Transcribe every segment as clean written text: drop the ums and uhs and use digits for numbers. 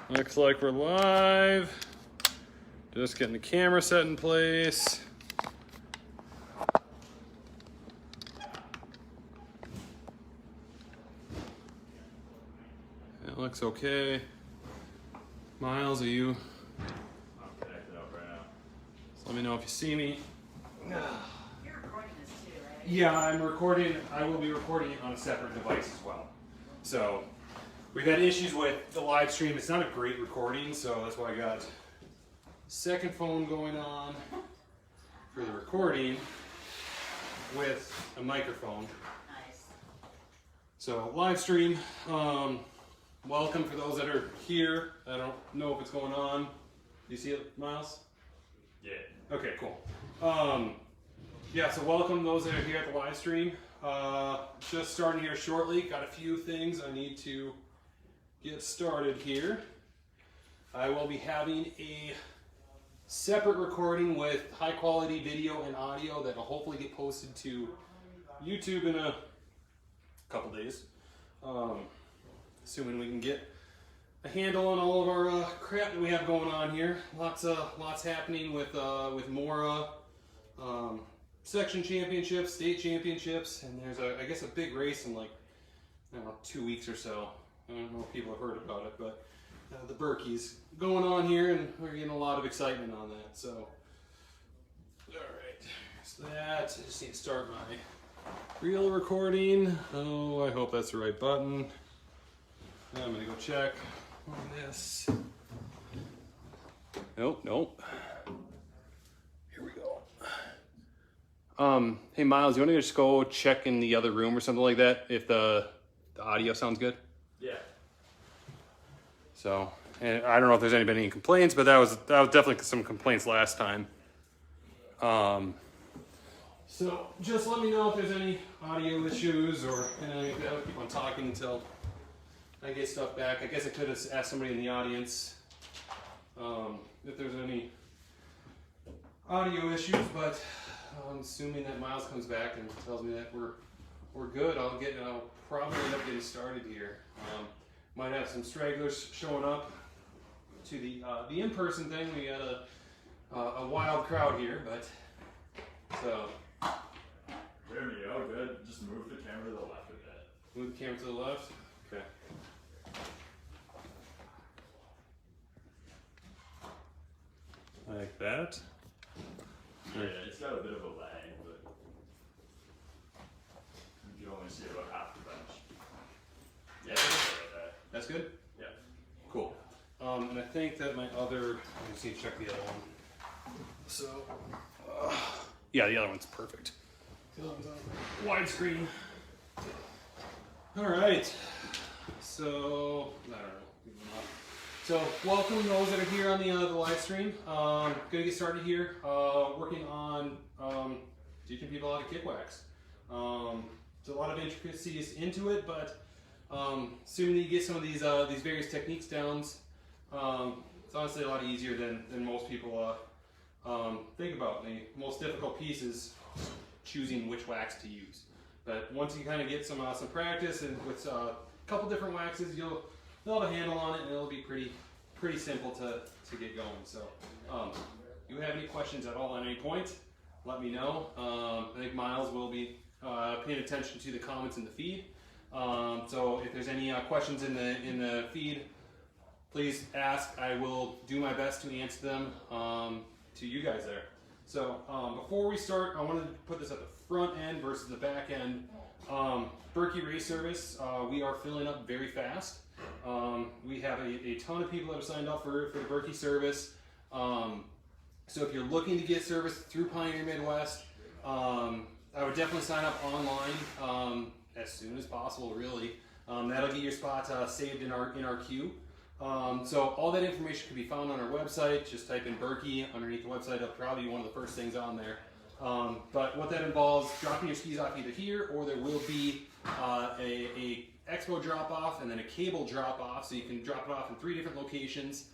Looks like we're live. Just getting the camera set in place. It looks okay. Miles, are you? I'm connected up right now. So let me know if you see me. You're recording this too, right? Yeah, I'm recording. I will be recording it on a separate device as well. So we've had issues with the live stream. It's not a great recording, so that's why I got second phone going on for the recording with a microphone. Nice. So live stream. Welcome for those that are here. I don't know if it's going on. Do you see it, Miles? Yeah. Okay, cool. Yeah, so welcome those that are here at the live stream. Just starting here shortly. Got a few things I need to get started here. I will be having a separate recording with high quality video and audio that will hopefully get posted to YouTube in a couple days. Assuming we can get a handle on all of our crap that we have going on here. Lots happening with Mora, section championships, state championships, and there's I guess a big race in like, I don't know, 2 weeks or so. I don't know if people have heard about it, but the Berkey's going on here, and we're getting a lot of excitement on that. So, all right, so that I just need to start my reel recording. Oh, I hope that's the right button. I'm gonna go check on this. Nope. Here we go. Hey Miles, you wanna just go check in the other room or something like that if the audio sounds good? Yeah. So, and I don't know if there's been any complaints, but that was definitely some complaints last time. So just let me know if there's any audio issues or I'll keep on talking until I get stuff back. I guess I could have asked somebody in the audience if there's any audio issues, but I'm assuming that Miles comes back and tells me that we're good. I'll probably end up getting started here. Might have some stragglers showing up to the in-person thing. We got a wild crowd here, but so. There we go. Good. Just move the camera to the left a bit. Move the camera to the left. Okay. Like that. Yeah, it's got a bit of a lag, but you can only see about half the bench. Yeah, right there. That's good? Yeah. Cool. And I think that my other, I just need to check the other one. So, yeah, the other one's perfect. The other one's on widescreen. All right. So, I don't know. So, welcome those that are here on the live stream. Gonna get started here. Working on teaching people how to kick wax. There's a lot of intricacies into it, but assuming you get some of these various techniques down, it's honestly a lot easier than most people think about. The most difficult piece is choosing which wax to use. But once you kind of get some practice and with a couple different waxes, you'll have a handle on it, and it'll be pretty simple to get going. So, if you have any questions at all at any point, let me know. I think Miles will be paying attention to the comments in the feed. So if there's any questions in the feed, please ask. I will do my best to answer them to you guys there. So before we start, I wanted to put this at the front end versus the back end. Berkey Race Service, we are filling up very fast. We have a ton of people that have signed up for the Berkey service. So if you're looking to get service through Pioneer Midwest, I would definitely sign up online as soon as possible, really. That'll get your spot saved in our queue. So all that information can be found on our website. Just type in Berkey underneath the website. It'll probably be one of the first things on there. But what that involves, dropping your skis off either here, or there will be a expo drop off and then a cable drop off. So you can drop it off in 3 different locations,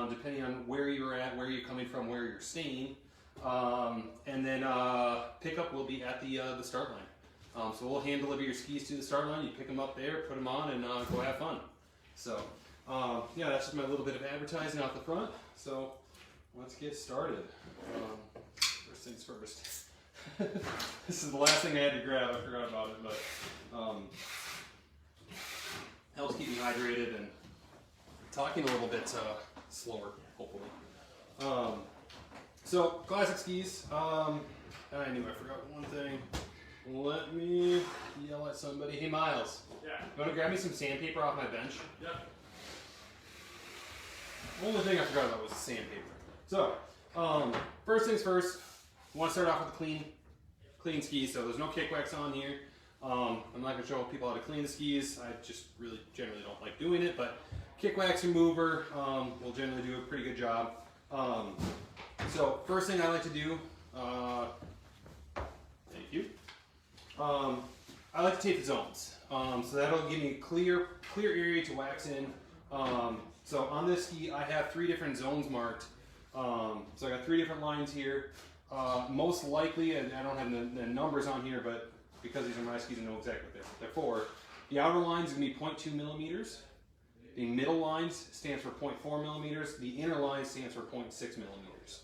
depending on where you're at, where you're coming from, where you're staying. And then pickup will be at the start line. So we'll hand deliver your skis to the start line. You pick them up there, put them on, and go have fun. So yeah, that's just my little bit of advertising out the front. So let's get started. First things first. This is the last thing I had to grab. I forgot about it, but helps keep me hydrated and talking a little bit slower, hopefully. So classic skis. I knew I forgot one thing. Let me yell at somebody. Hey Miles. Yeah. You want to grab me some sandpaper off my bench? Yep. The only thing I forgot about was the sandpaper. So, first things first, I want to start off with a clean ski. So there's no kick wax on here. I'm not going to show people how to clean the skis. I just really generally don't like doing it, but kick wax remover will generally do a pretty good job. So first thing I like to do, thank you. I like to tape the zones. So that'll give me a clear area to wax in. So on this ski, I have 3 different zones marked. So I got 3 different lines here. Most likely, and I don't have the numbers on here, but because these are my skis, I know exactly what they're for. The outer line is going to be 0.2 millimeters. The middle line stands for 0.4 millimeters. The inner line stands for 0.6 millimeters.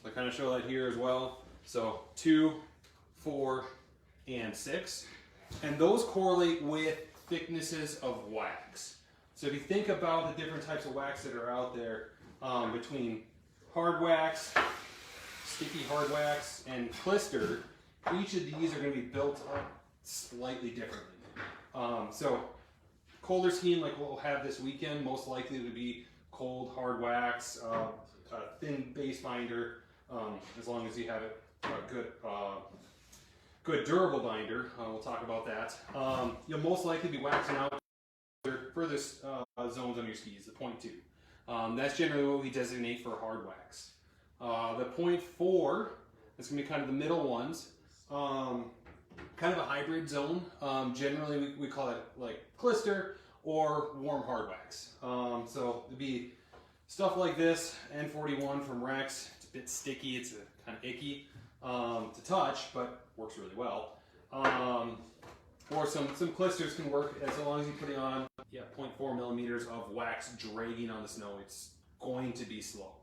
I kind of show that here as well. So 2, 4, and 6. And those correlate with thicknesses of wax. So if you think about the different types of wax that are out there, between hard wax, sticky hard wax, and clister, each of these are going to be built up slightly differently. So colder skiing like what we'll have this weekend, most likely to be cold hard wax, a thin base binder, as long as you have a good durable binder. We'll talk about that. You'll most likely be waxing out furthest zones on your skis, the 0.2. That's generally what we designate for hard wax. The 0.4, that's going to be kind of the middle ones. Kind of a hybrid zone. Generally we call it like clister or warm hard wax. So it'd be stuff like this, N41 from Rex. It's a bit sticky, it's kind of icky to touch, but works really well. Or some clisters can work as long as you put it on 0.4 millimeters of wax dragging on the snow. It's going to be slow.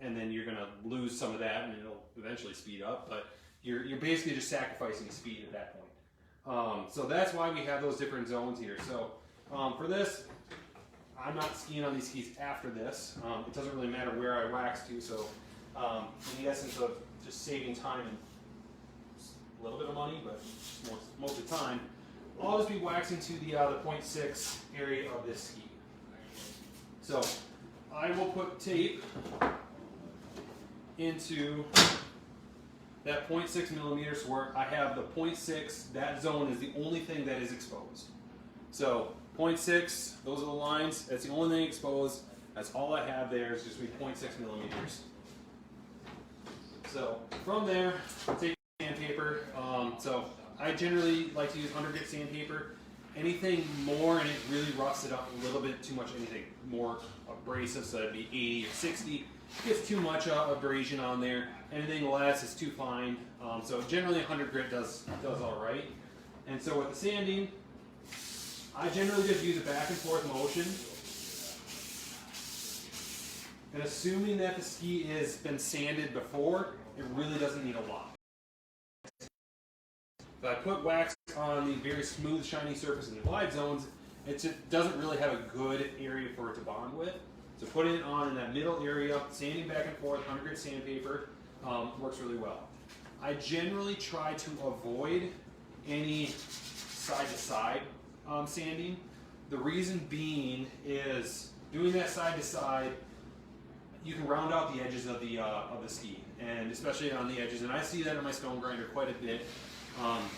And then you're going to lose some of that and it'll eventually speed up, but you're basically just sacrificing speed at that point. So that's why we have those different zones here. So for this, I'm not skiing on these skis after this. It doesn't really matter where I wax to, so in the essence of just saving time and a little bit of money, but most of the time, I'll just be waxing to the 0.6 area of this ski. So I will put tape into that 0.6 millimeters where I have the 0.6, that zone is the only thing that is exposed. So 0.6, those are the lines, that's the only thing exposed. That's all I have there is just be 0.6 millimeters. So from there, take sandpaper. So I generally like to use 100 grit sandpaper. Anything more and it really roughs it up a little bit too much, anything more abrasive, so that'd be 80 or 60. Gets too much abrasion on there. Anything less is too fine. So generally 100 grit does all right. And so with the sanding, I generally just use a back and forth motion. And assuming that the ski has been sanded before, it really doesn't need a lot. If I put wax on the very smooth, shiny surface in the glide zones, it just doesn't really have a good area for it to bond with. So putting it on in that middle area, sanding back and forth, 100 grit sandpaper, works really well. I generally try to avoid any side-to-side sanding. The reason being is doing that side-to-side, you can round out the edges of the ski, and especially on the edges. And I see that in my stone grinder quite a bit.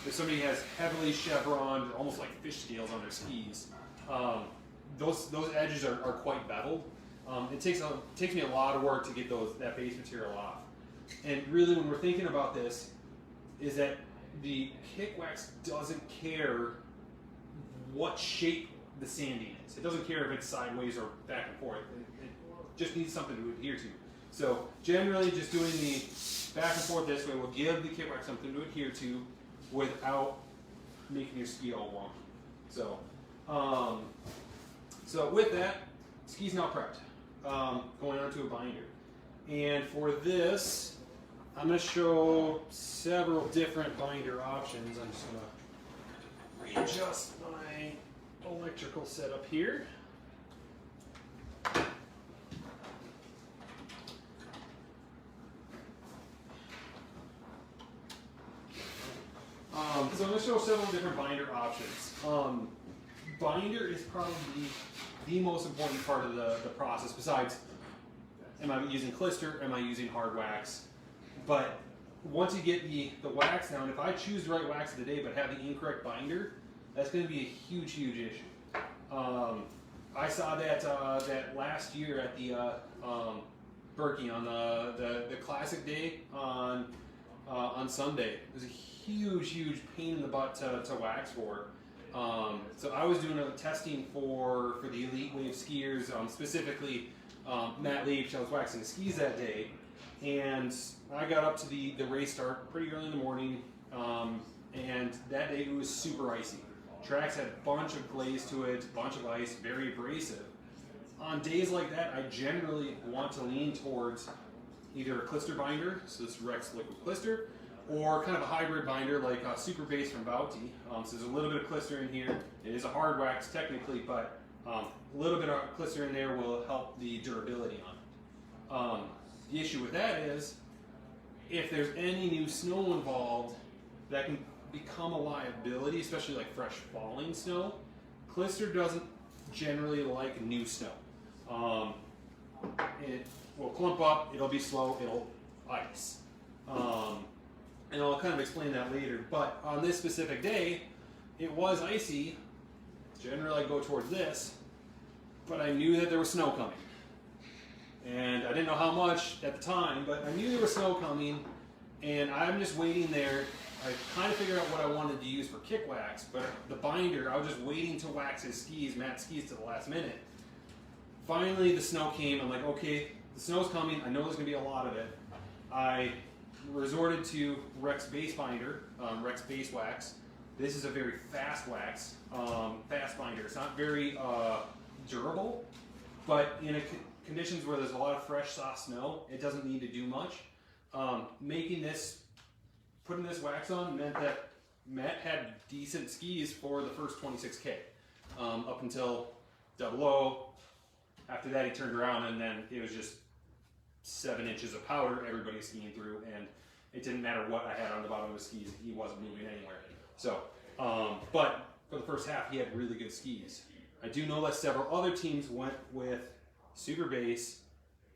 If somebody has heavily chevroned, almost like fish scales on their skis, those edges are quite beveled. It takes me a lot of work to get that base material off. And really, when we're thinking about this, is that the kick wax doesn't care what shape the sanding is. It doesn't care if it's sideways or back and forth. It just needs something to adhere to. So generally, just doing the back and forth this way will give the kick wax something to adhere to without making your ski all wonky. So with that, ski's now prepped, going onto a binder. And for this, I'm going to show several different binder options. I'm just going to readjust my electrical setup here. So I'm going to show several different binder options. Binder is probably the most important part of the process, besides am I using clister, am I using hard wax. But once you get the wax down, if I choose the right wax of the day but have the incorrect binder, that's going to be a huge, huge issue. I saw that that last year at the Berkey on the classic day on Sunday. It was a huge, huge pain in the butt to wax for. So I was doing a testing for the Elite Wave skiers, specifically Matt Leach. I was waxing the skis that day, and I got up to the race start pretty early in the morning, and that day it was super icy. Tracks had a bunch of glaze to it, a bunch of ice, very abrasive. On days like that, I generally want to lean towards either a clister binder, so this Rex liquid clister, or kind of a hybrid binder like Super Base from Bouty. So there's a little bit of clister in here. It is a hard wax technically, but a little bit of clister in there will help the durability on it. The issue with that is, if there's any new snow involved, that can become a liability, especially like fresh falling snow. Clister doesn't generally like new snow. It will clump up, it'll be slow, it'll ice. And I'll kind of explain that later, but on this specific day, it was icy. Generally I go towards this, but I knew that there was snow coming. And I didn't know how much at the time, but I knew there was snow coming, and I'm just waiting there. I kind of figured out what I wanted to use for kick wax, but the binder, I was just waiting to wax his skis, Matt's skis, to the last minute. Finally, the snow came. I'm like, okay, the snow's coming. I know there's going to be a lot of it. I resorted to Rex Base Binder, Rex Base Wax. This is a very fast wax, fast binder. It's not very durable, but in conditions where there's a lot of fresh, soft snow, it doesn't need to do much. Putting this wax on meant that Matt had decent skis for the first 26K, up until 00. After that, he turned around, and then it was just 7 inches of powder everybody's skiing through, and it didn't matter what I had on the bottom of his skis, he wasn't moving anywhere. So, but for the first half, he had really good skis. I do know that several other teams went with Super Base,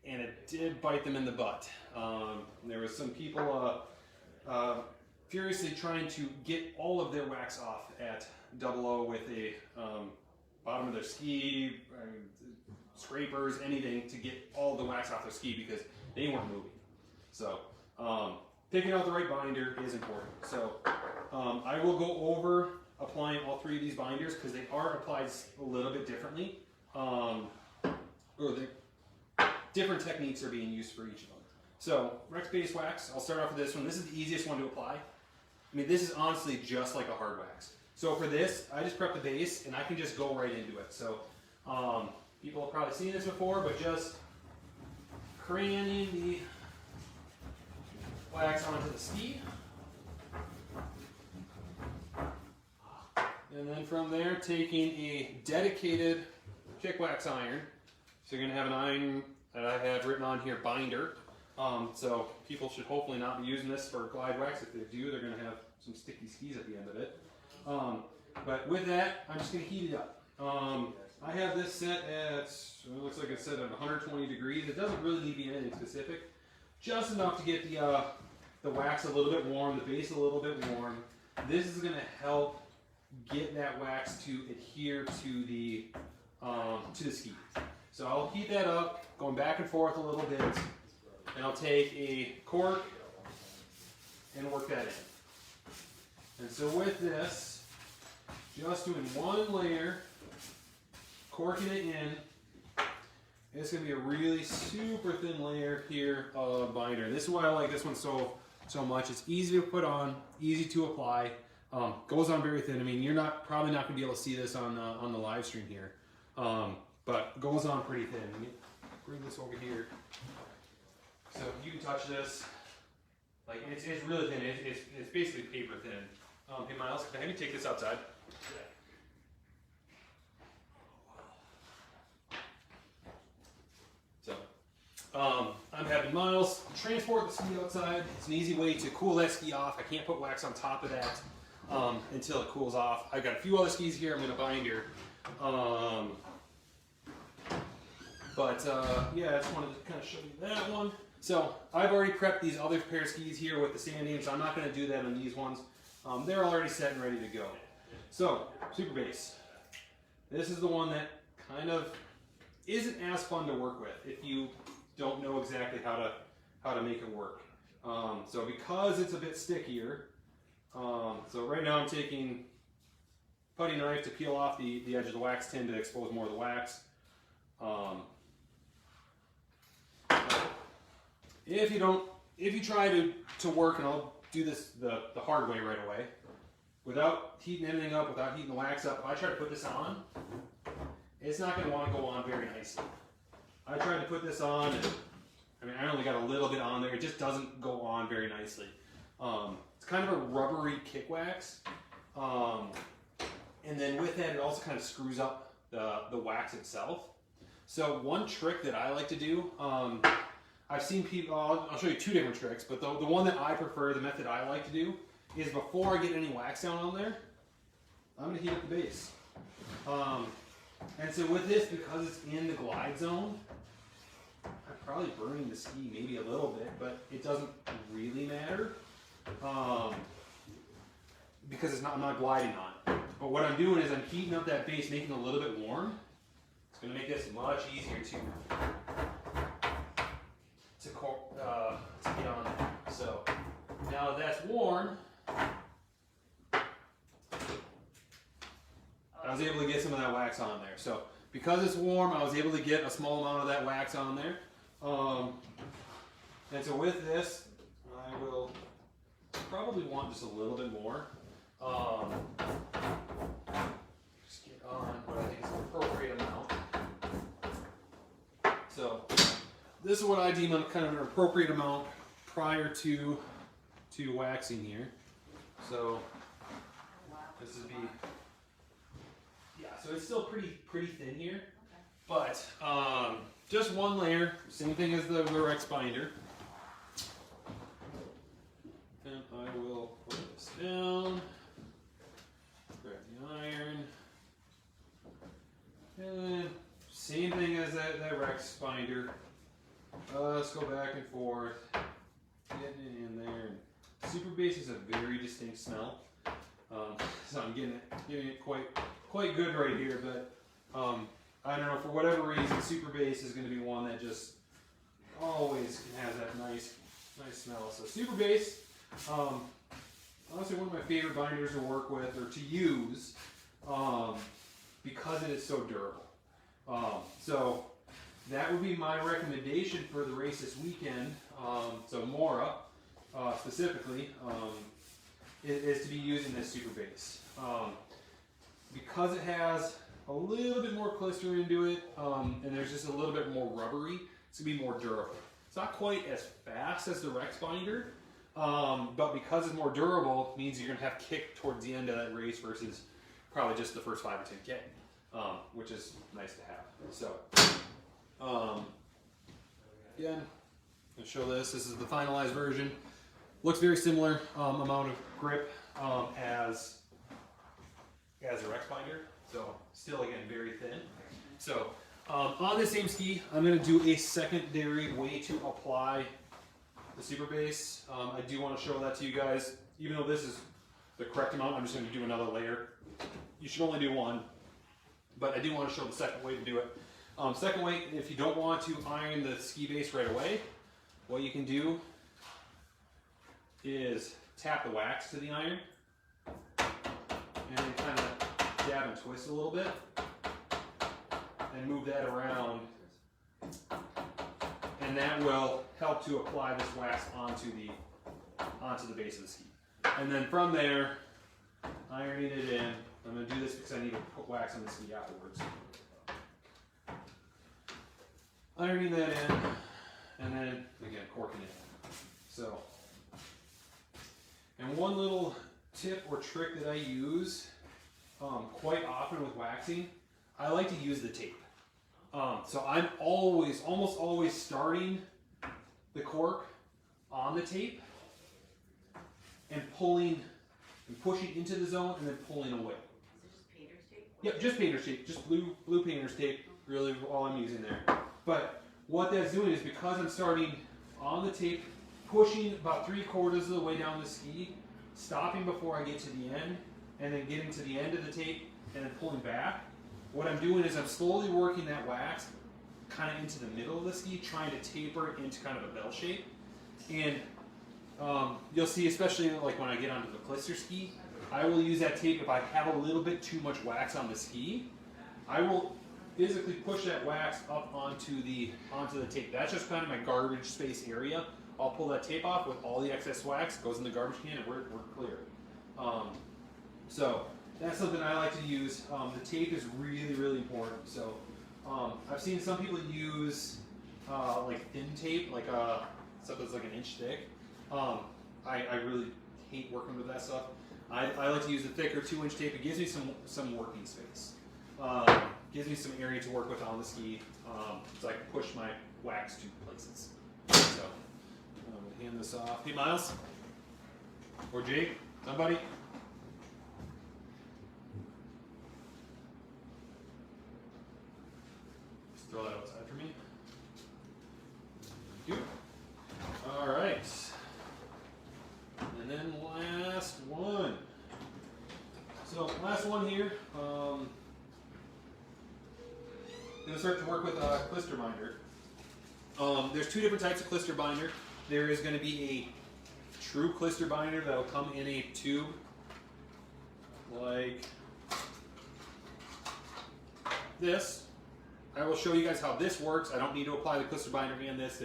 and it did bite them in the butt. There was some people furiously trying to get all of their wax off at 00 with a bottom of their ski, scrapers, anything to get all the wax off their ski because they weren't moving. So picking out the right binder is important. So I will go over applying all 3 of these binders because they are applied a little bit differently. Different techniques are being used for each of them. So Rex Base Wax, I'll start off with this one. This is the easiest one to apply. I mean, this is honestly just like a hard wax. So for this, I just prep the base and I can just go right into it. So people have probably seen this before, but just craning the wax onto the ski. And then from there, taking a dedicated kick wax iron. So you're going to have an iron that I have written on here, binder. So people should hopefully not be using this for glide wax. If they do, they're going to have some sticky skis at the end of it. But with that, I'm just going to heat it up. I have this set at, it looks like it's set at 120 degrees. It doesn't really need to be anything specific. Just enough to get the wax a little bit warm, the base a little bit warm. This is going to help get that wax to adhere to the ski. So I'll heat that up, going back and forth a little bit, and I'll take a cork and work that in. And so with this, just doing one layer, corking it in, it's going to be a really super thin layer here of binder. This is why I like this one so much. It's easy to put on, easy to apply, goes on very thin. I mean, you're probably not going to be able to see this on the live stream here. but goes on pretty thin. Let me bring this over here. So you can touch this. Like it's really thin. It's basically paper thin. Hey Miles, can I have you take this outside? So, I'm having Miles transport the ski outside. It's an easy way to cool that ski off. I can't put wax on top of that until it cools off. I've got a few other skis here I'm going to bind here. Yeah, I just wanted to kind of show you that one. So I've already prepped these other pair of skis here with the sanding, so I'm not going to do that on these ones. They're already set and ready to go. So, Super Base. This is the one that kind of isn't as fun to work with if you don't know exactly how to make it work. So because it's a bit stickier, so right now I'm taking putty knife to peel off the edge of the wax tin to expose more of the wax. If you try to work, and I'll do this the hard way right away, without heating anything up, without heating the wax up, if I try to put this on, it's not going to want to go on very nicely. I tried to put this on, and I mean, I only got a little bit on there. It just doesn't go on very nicely. It's kind of a rubbery kick wax, and then with that, it also kind of screws up the wax itself. So one trick that I like to do, I've seen people, I'll show you two different tricks, but the one that I prefer, the method I like to do, is before I get any wax down on there, I'm going to heat up the base. And so with this, because it's in the glide zone, I'm probably burning the ski maybe a little bit, but it doesn't really matter, because I'm not gliding on it. But what I'm doing is I'm heating up that base, making it a little bit warm. It's going to make this much easier to get on there. So now that that's warm, I was able to get some of that wax on there. So because it's warm, I was able to get a small amount of that wax on there. And so with this, I will probably want just a little bit more. Just get on what I think is an appropriate amount. So this is what I deem kind of an appropriate amount prior to waxing here. So this would be, yeah, so it's still pretty thin here, but just one layer, same thing as the Rex binder. And I will put this down, grab the iron, and then same thing as that Rex binder. Let's go back and forth, getting it in there. And Super Base is a very distinct smell, so I'm getting it quite good right here. But I don't know, for whatever reason, Super Base is going to be one that just always has that nice smell. So Super Base, honestly, one of my favorite binders to work with or to use, because it is so durable. So that would be my recommendation for the race this weekend. So Mora, specifically, is to be using this Super Base. Because it has a little bit more clister into it, and there's just a little bit more rubbery, it's going to be more durable. It's not quite as fast as the Rex binder, but because it's more durable, it means you're going to have kick towards the end of that race versus probably just the first 5 or 10K, which is nice to have. So, again, I'll show this. This is the finalized version. Looks very similar amount of grip as a Rex binder. So still, again, very thin. So on this same ski, I'm going to do a secondary way to apply the Super Base. I do want to show that to you guys. Even though this is the correct amount, I'm just going to do another layer. You should only do one, but I do want to show the second way to do it. Second way, if you don't want to iron the ski base right away, what you can do is tap the wax to the iron and then kind of dab and twist a little bit and move that around, and that will help to apply this wax onto the base of the ski. And then from there, ironing it in. I'm going to do this because I need to put wax on the ski afterwards. ironing that in, and then again corking it in. So, and one little tip or trick that I use quite often with waxing, I like to use the tape. So I'm almost always starting the cork on the tape and pulling and pushing into the zone and then pulling away. Is it just painter's tape? Yep, just painter's tape, just blue painter's tape, really all I'm using there. But what that's doing is because I'm starting on the tape, pushing about 3/4 of the way down the ski, stopping before I get to the end, and then getting to the end of the tape and then pulling back. What I'm doing is I'm slowly working that wax kind of into the middle of the ski, trying to taper it into kind of a bell shape. And you'll see, especially like when I get onto the clister ski, I will use that tape if I have a little bit too much wax on the ski. I will physically push that wax up onto the tape. That's just kind of my garbage space area. I'll pull that tape off with all the excess wax, goes in the garbage can, and we're clear. So that's something I like to use. The tape is really, really important. So I've seen some people use like thin tape, like stuff that's like an inch thick. I really hate working with that stuff. I like to use a thicker 2-inch tape. It gives me some working space. Gives me some area to work with on the ski, so I can push my wax to places. So I'm gonna hand this off. Hey, Miles, or Jake, somebody. Just throw that outside for me. Thank you. All right. And then last one. So last one here. I'm going to start to work with a clister binder. There's two different types of clister binder. There is going to be a true clister binder that will come in a tube like this. I will show you guys how this works. I don't need to apply the clister binder and this.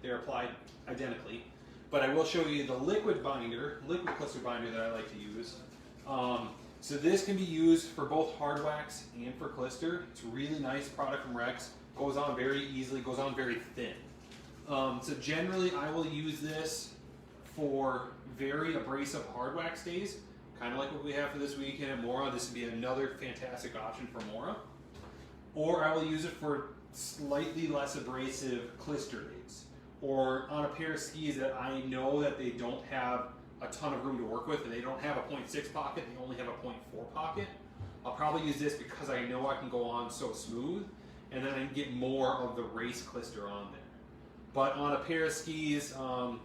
They're applied identically. But I will show you the liquid clister binder that I like to use. So this can be used for both hard wax and for clister. It's a really nice product from Rex. Goes on very easily, goes on very thin. So generally I will use this for very abrasive hard wax days, kind of like what we have for this weekend at Mora. This would be another fantastic option for Mora. Or I will use it for slightly less abrasive clister days, or on a pair of skis that I know that they don't have a ton of room to work with and they don't have a 0.6 pocket, they only have a 0.4 pocket. I'll probably use this because I know I can go on so smooth, and then I can get more of the race clister on there. But on a pair of skis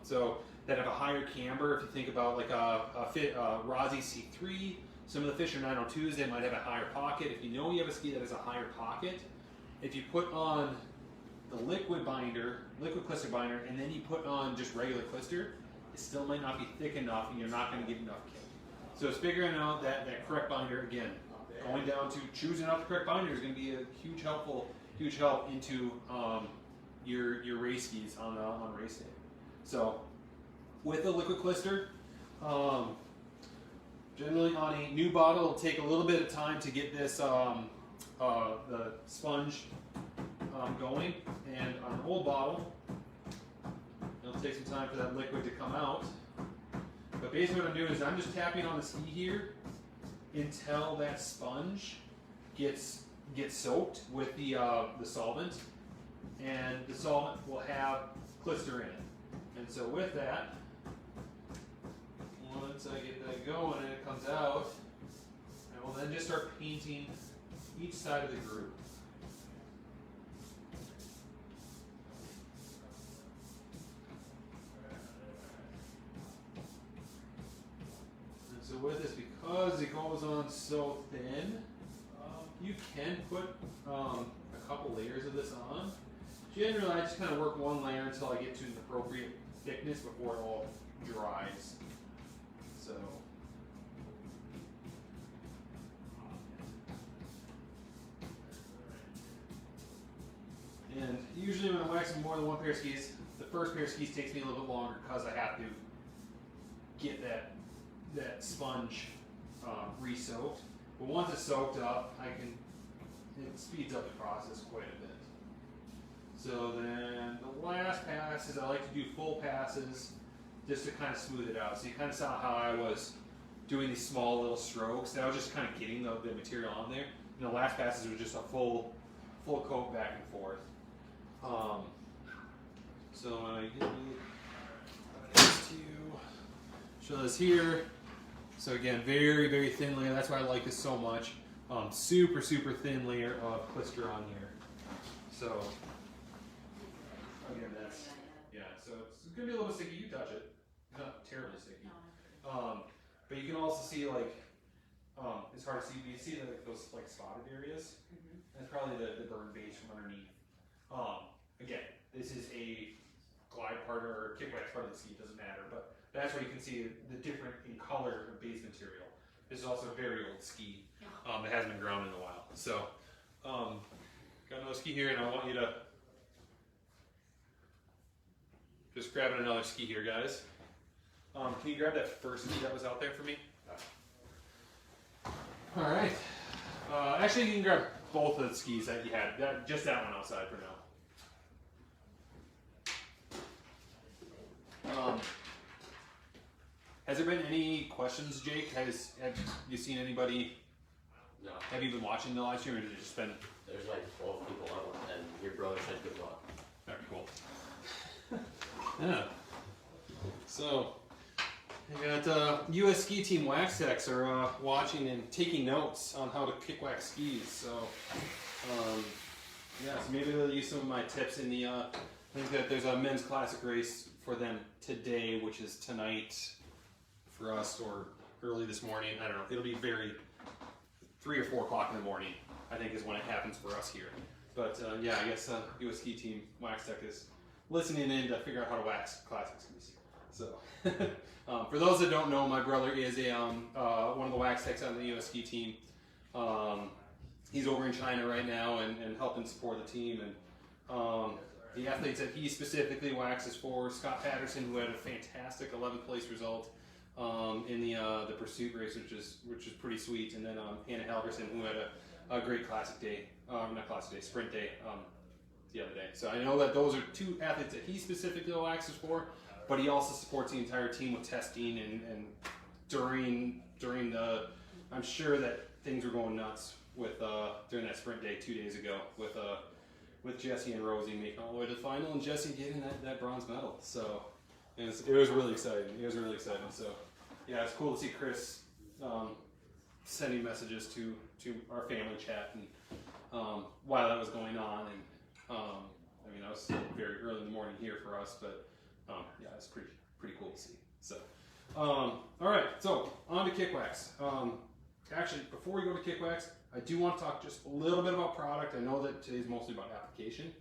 so that have a higher camber, if you think about like a Rossi C3, some of the Fisher 902s, they might have a higher pocket. If you know you have a ski that has a higher pocket, if you put on the liquid clister binder, and then you put on just regular clister, it still might not be thick enough and you're not going to get enough kick. So it's figuring out that correct binder, again, going down to choosing out the correct binder is going to be a huge help into your race skis on race day. So with the liquid clister, generally on a new bottle, it'll take a little bit of time to get this the sponge going, and on an old bottle, it'll take some time for that liquid to come out. But basically what I'm doing is I'm just tapping on the ski here until that sponge gets soaked with the solvent, and the solvent will have clister in it. And so with that, once I get that going and it comes out, I will then just start painting each side of the groove. And so with this, because it goes on so thin, you can put a couple layers of this on. Generally, I just kind of work one layer until I get to the appropriate thickness before it all dries. So. And usually when I'm waxing more than one pair of skis, the first pair of skis takes me a little bit longer because I have to get that sponge re-soaked. But once it's soaked up, it speeds up the process quite a bit. So then the last passes, I like to do full passes just to kind of smooth it out. So you kind of saw how I was doing these small little strokes. That was just kind of getting the material on there. And the last passes were just a full coat back and forth. So when I get this to you, show this here. So again, very, very thin layer. That's why I like this so much. Super, super thin layer of clister on here. So again, that's, yeah, so it's gonna be a little sticky. You touch it. Not terribly sticky. But you can also see like, it's hard to see, but you see like those like spotted areas. That's probably the burn base from underneath. Again, this is a glide part or kick wax part of the ski, it doesn't matter, but that's where you can see the different in color of base material. This is also a very old ski that hasn't been ground in a while. So, got another ski here, and I want you to just grab another ski here, guys. Can you grab that first ski that was out there for me? All right. Actually, you can grab both of the skis that you had. Just that one outside for now. Has there been any questions, Jake? Have you seen anybody? No. Have you been watching the live stream, or has it just been? There's like 12 people on, and your brother said good luck. Very cool. Yeah. So, I got US ski team wax techs are watching and taking notes on how to kick wax skis. So, yeah, so maybe they'll use some of my tips in the. I think that there's a men's classic race for them today, which is tonight for us, or early this morning. I don't know. It'll be 3 or 4 o'clock in the morning, I think, is when it happens for us here. But yeah, I guess US ski team wax tech is listening in to figure out how to wax classic skis. So, for those that don't know, my brother is one of the wax techs on the US ski team. He's over in China right now and helping support the team. And the athletes that he specifically waxes for, Scott Patterson, who had a fantastic 11th place result in the pursuit race, which is pretty sweet, and then Hannah Halverson, who had a great classic day, sprint day the other day. So I know that those are 2 athletes that he specifically waxes for, but he also supports the entire team with testing and during the, I'm sure that things were going nuts with during that sprint day 2 days ago with Jesse and Rosie making all the way to the final, and Jesse getting that bronze medal. So it was really exciting. So yeah, it's cool to see Chris sending messages to our family chat and while that was going on. And I mean, that was very early in the morning here for us, but yeah, it's pretty cool to see. So all right, so on to kick wax. Actually, before we go to kick wax, I do want to talk just a little bit about product. I know that today's mostly about application,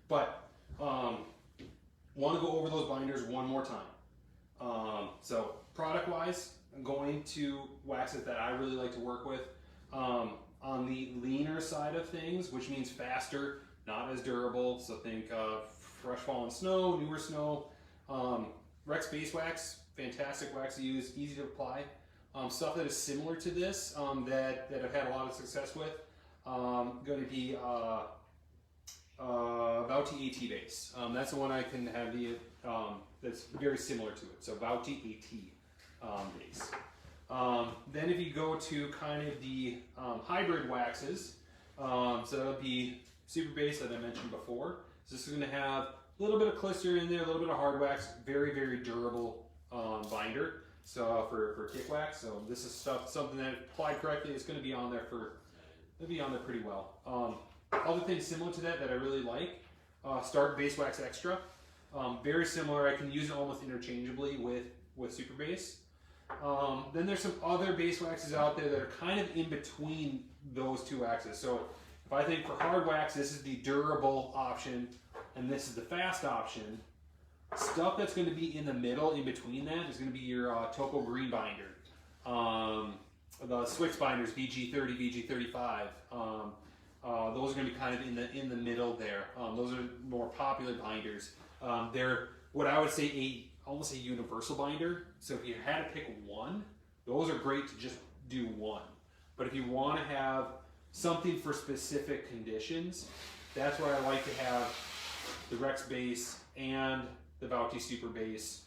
but want to go over those binders one more time. So product-wise, I'm going to waxes that I really like to work with. On the leaner side of things, which means faster, not as durable. So think fresh fallen snow, newer snow. Rex Base Wax, fantastic wax to use, easy to apply. Stuff that is similar to this that I've had a lot of success with, going to be Vouti AT base. That's the one I can have that's very similar to it. So Vouti AT base. Then if you go to kind of the hybrid waxes, so that'll be Super Base that I mentioned before. So this is going to have a little bit of clister in there, a little bit of hard wax, very, very durable binder. So for kick wax, so this is something that applied correctly is going to be on there pretty well. Other things similar to that I really like, Stark Base Wax Extra, very similar. I can use it almost interchangeably with Super Base. Then there's some other base waxes out there that are kind of in between those 2 waxes. So if I think for hard wax, this is the durable option, and this is the fast option. Stuff that's going to be in the middle, in between that, is going to be your Topo Green binder. The Swix binders, VG30, VG35. Those are going to be kind of in the middle there. Those are more popular binders. They're what I would say almost a universal binder. So if you had to pick one, those are great to just do one. But if you want to have something for specific conditions, that's where I like to have the Rex base and the Bounty Super base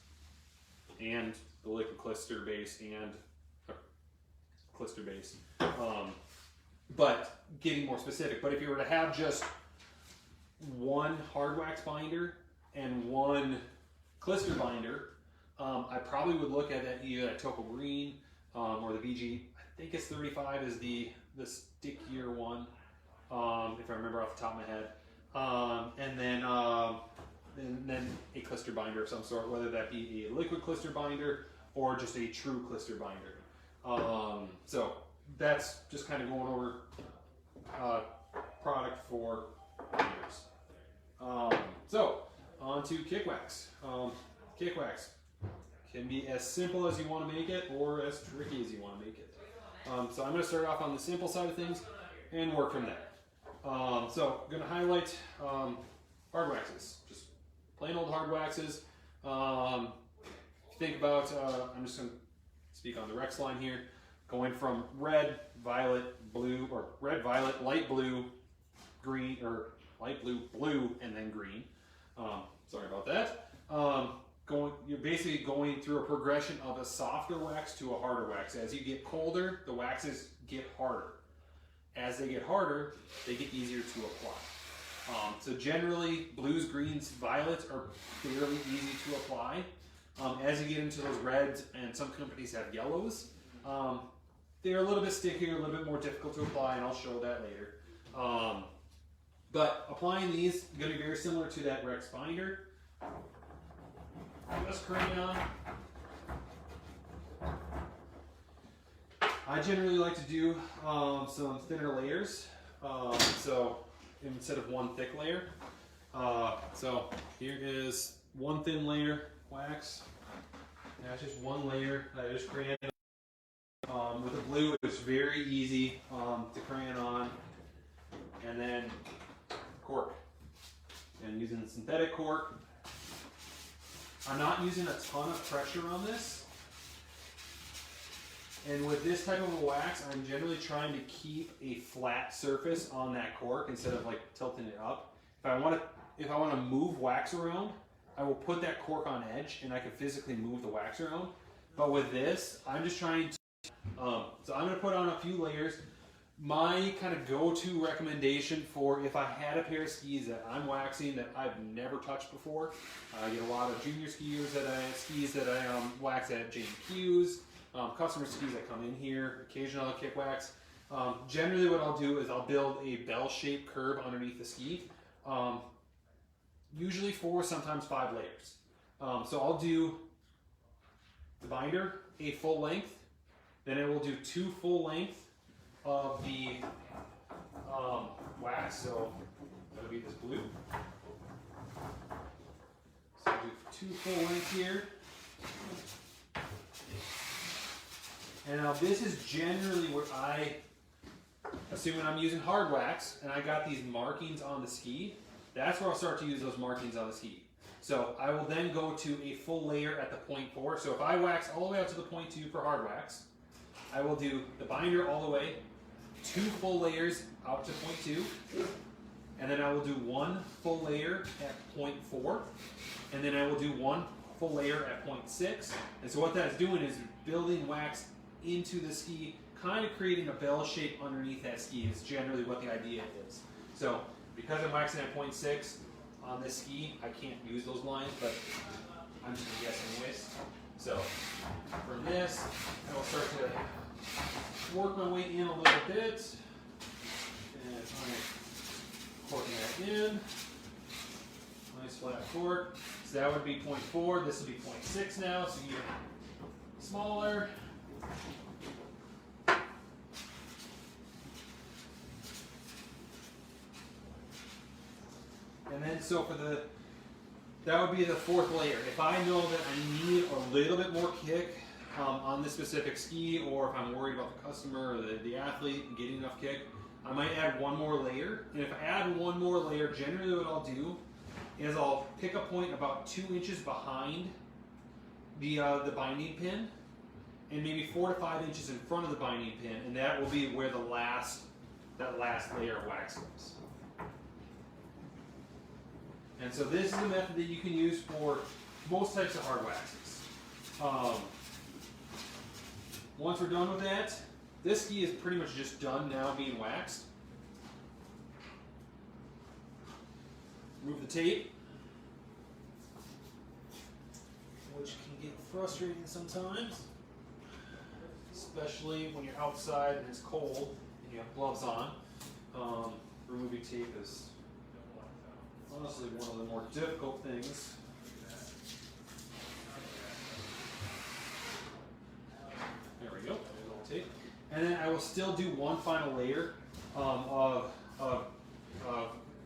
and the Liquid Clister base and Clister base. But getting more specific, but if you were to have just one hard wax binder and one Clister binder, I probably would look at that, either that Topo Green or the VG. I think it's 35 is the stickier one, if I remember off the top of my head. And then a Clister binder of some sort, whether that be a liquid Clister binder or just a true Clister binder. So that's just kind of going over product for binders. So on to kick wax. Kick wax can be as simple as you want to make it or as tricky as you want to make it. So I'm going to start off on the simple side of things and work from there. So I'm going to highlight hard waxes, just plain old hard waxes. If you think about, I'm just going to speak on the Rex line here, going from red, violet, blue, or red, violet, light blue, green, or light blue, blue, and then green. Sorry about that. You're basically going through a progression of a softer wax to a harder wax. As you get colder, the waxes get harder. As they get harder, they get easier to apply. So generally, blues, greens, violets are fairly easy to apply. As you get into those reds, and some companies have yellows, they're a little bit stickier, a little bit more difficult to apply, and I'll show that later. But applying these is going to be very similar to that Rex binder. Just crayon. I generally like to do some thinner layers, so instead of one thick layer. So here is one thin layer wax. That's just one layer that I just crayon. With the blue, it's very easy to crayon on, and then cork. And using synthetic cork. I'm not using a ton of pressure on this. And with this type of a wax, I'm generally trying to keep a flat surface on that cork instead of like tilting it up. If I want to move wax around, I will put that cork on edge and I can physically move the wax around. But with this, I'm just trying to, so I'm going to put on a few layers. My kind of go-to recommendation for if I had a pair of skis that I'm waxing that I've never touched before, I get a lot of junior skis that I wax at J&Q's, customer skis that come in here, occasionally I'll kick wax. Generally what I'll do is I'll build a bell-shaped curve underneath the ski, usually 4, sometimes 5 layers. So I'll do the binder a full length, then I will do 2 full length of the wax, so that'll be this blue. So I'll do 2 full lengths here. And now this is generally where assuming I'm using hard wax and I got these markings on the ski, that's where I'll start to use those markings on the ski. So I will then go to a full layer at the 0.4. So if I wax all the way out to the 0.2 for hard wax, I will do the binder all the way, 2 full layers out to 0.2, and then I will do 1 full layer at 0.4, and then I will do 1 full layer at 0.6. And so what that's doing is building wax into the ski, kind of creating a bell shape underneath that ski is generally what the idea is. So because I'm waxing at 0.6 on this ski, I can't use those lines, but I'm just guessing anyways. So from this, I will start to work my way in a little bit, and I'm corking that in. Nice flat cork. So that would be 0.4. This would be 0.6 now. So you get smaller. And then so for that would be the 4th layer. If I know that I need a little bit more kick on this specific ski, or if I'm worried about the customer or the athlete getting enough kick, I might add 1 more layer. And if I add 1 more layer, generally what I'll do is I'll pick a point about 2 inches behind the binding pin, and maybe 4 to 5 inches in front of the binding pin, and that will be where that last layer of wax goes. And so this is a method that you can use for most types of hard waxes. Once we're done with that, this ski is pretty much just done now being waxed. Remove the tape, which can get frustrating sometimes, especially when you're outside and it's cold and you have gloves on. Removing tape is honestly one of the more difficult things. There we go, there's all the tape. And then I will still do one final layer of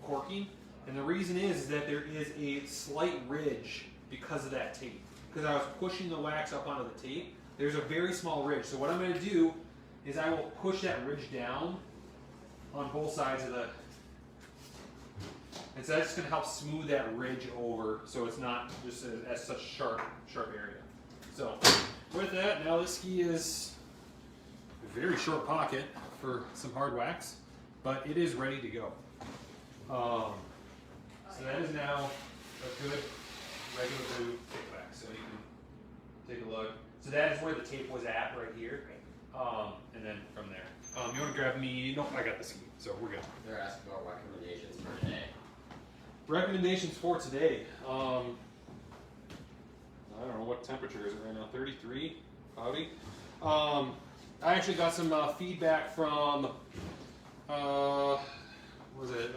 corking. And the reason is that there is a slight ridge because of that tape. Because I was pushing the wax up onto the tape, there's a very small ridge. So what I'm going to do is I will push that ridge down on both sides of the, and so that's just going to help smooth that ridge over so it's not just as such sharp area. So with that, now this ski is a very short pocket for some hard wax, but it is ready to go. So that is now a good regular blue thick wax. So you can take a look. So that is where the tape was at right here. And then from there. You want to grab me? No, I got the ski, so we're good. They're asking about recommendations for today. Recommendations for today. I don't know what temperature is it right now. 33, cloudy. I actually got some feedback from. Was it?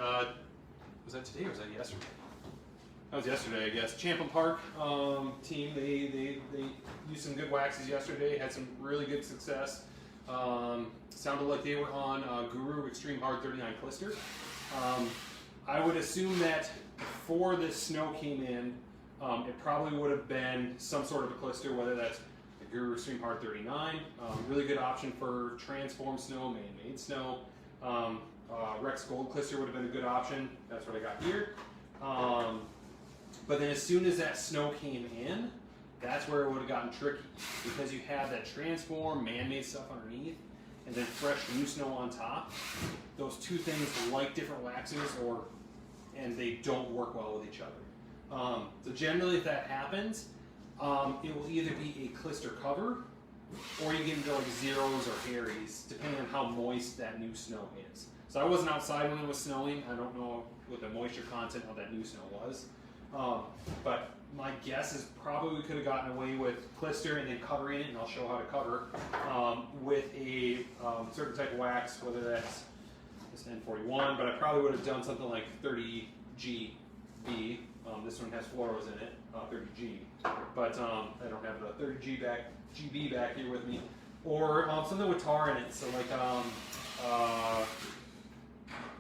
Was that today or was that yesterday? That was yesterday, I guess. Champlin Park team. They used some good waxes yesterday. Had some really good success. Sounded like they were on Guru Extreme Hard 39 Clister. I would assume that before this snow came in, it probably would have been some sort of a clister, whether that's the Guru Extreme Hard 39. Really good option for transformed snow, man-made snow. Rex Gold Clister would have been a good option. That's what I got here. But then as soon as that snow came in, that's where it would have gotten tricky, because you have that transform, man-made stuff underneath, and then fresh new snow on top. Those two things like different waxes, and they don't work well with each other. So generally, if that happens, it will either be a clister cover, or you get into like zeros or hairies, depending on how moist that new snow is. So I wasn't outside when it was snowing. I don't know what the moisture content of that new snow was. But my guess is probably we could have gotten away with clister and then covering it, and I'll show how to cover, with a certain type of wax, whether that's this N41, but I probably would have done something like 30GB. This one has fluoros in it, 30G, but I don't have the 30GB back here with me. Or something with tar in it, so like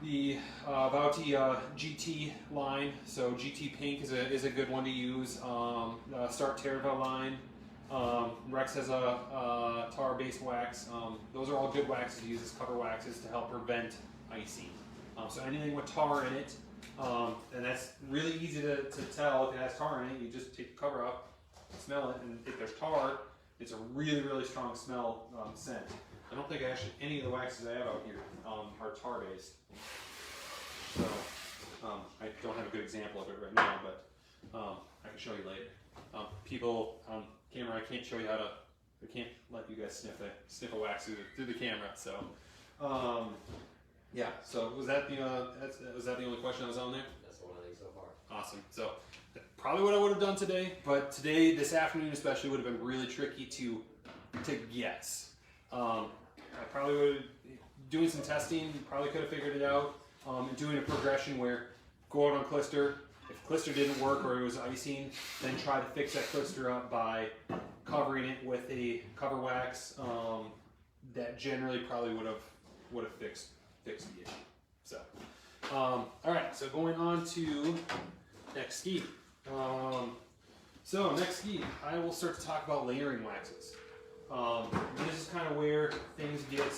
the Bauti GT line. So GT Pink is a good one to use. Start Terva line. Rex has a tar-based wax. Those are all good waxes to use as cover waxes to help prevent icing. So anything with tar in it, and that's really easy to tell if it has tar in it. You just take the cover up, smell it, and if there's tar, it's a really, really strong smell scent. I don't think actually any of the waxes I have out here are tar-based. So I don't have a good example of it right now, but I can show you later. People on camera, I can't show you how to. I can't let you guys sniff a wax through the camera. So yeah. So was that the only question that was on there? That's the one I think so far. Awesome. So probably what I would have done today, but today, this afternoon especially, would have been really tricky to guess. I probably would have, doing some testing, probably could have figured it out, and doing a progression where go out on clister. If clister didn't work or it was icing, then try to fix that clister up by covering it with a cover wax. That generally probably would have fixed the issue. So, all right. So going on to next ski. So next ski, I will start to talk about layering waxes. This is kind of where things get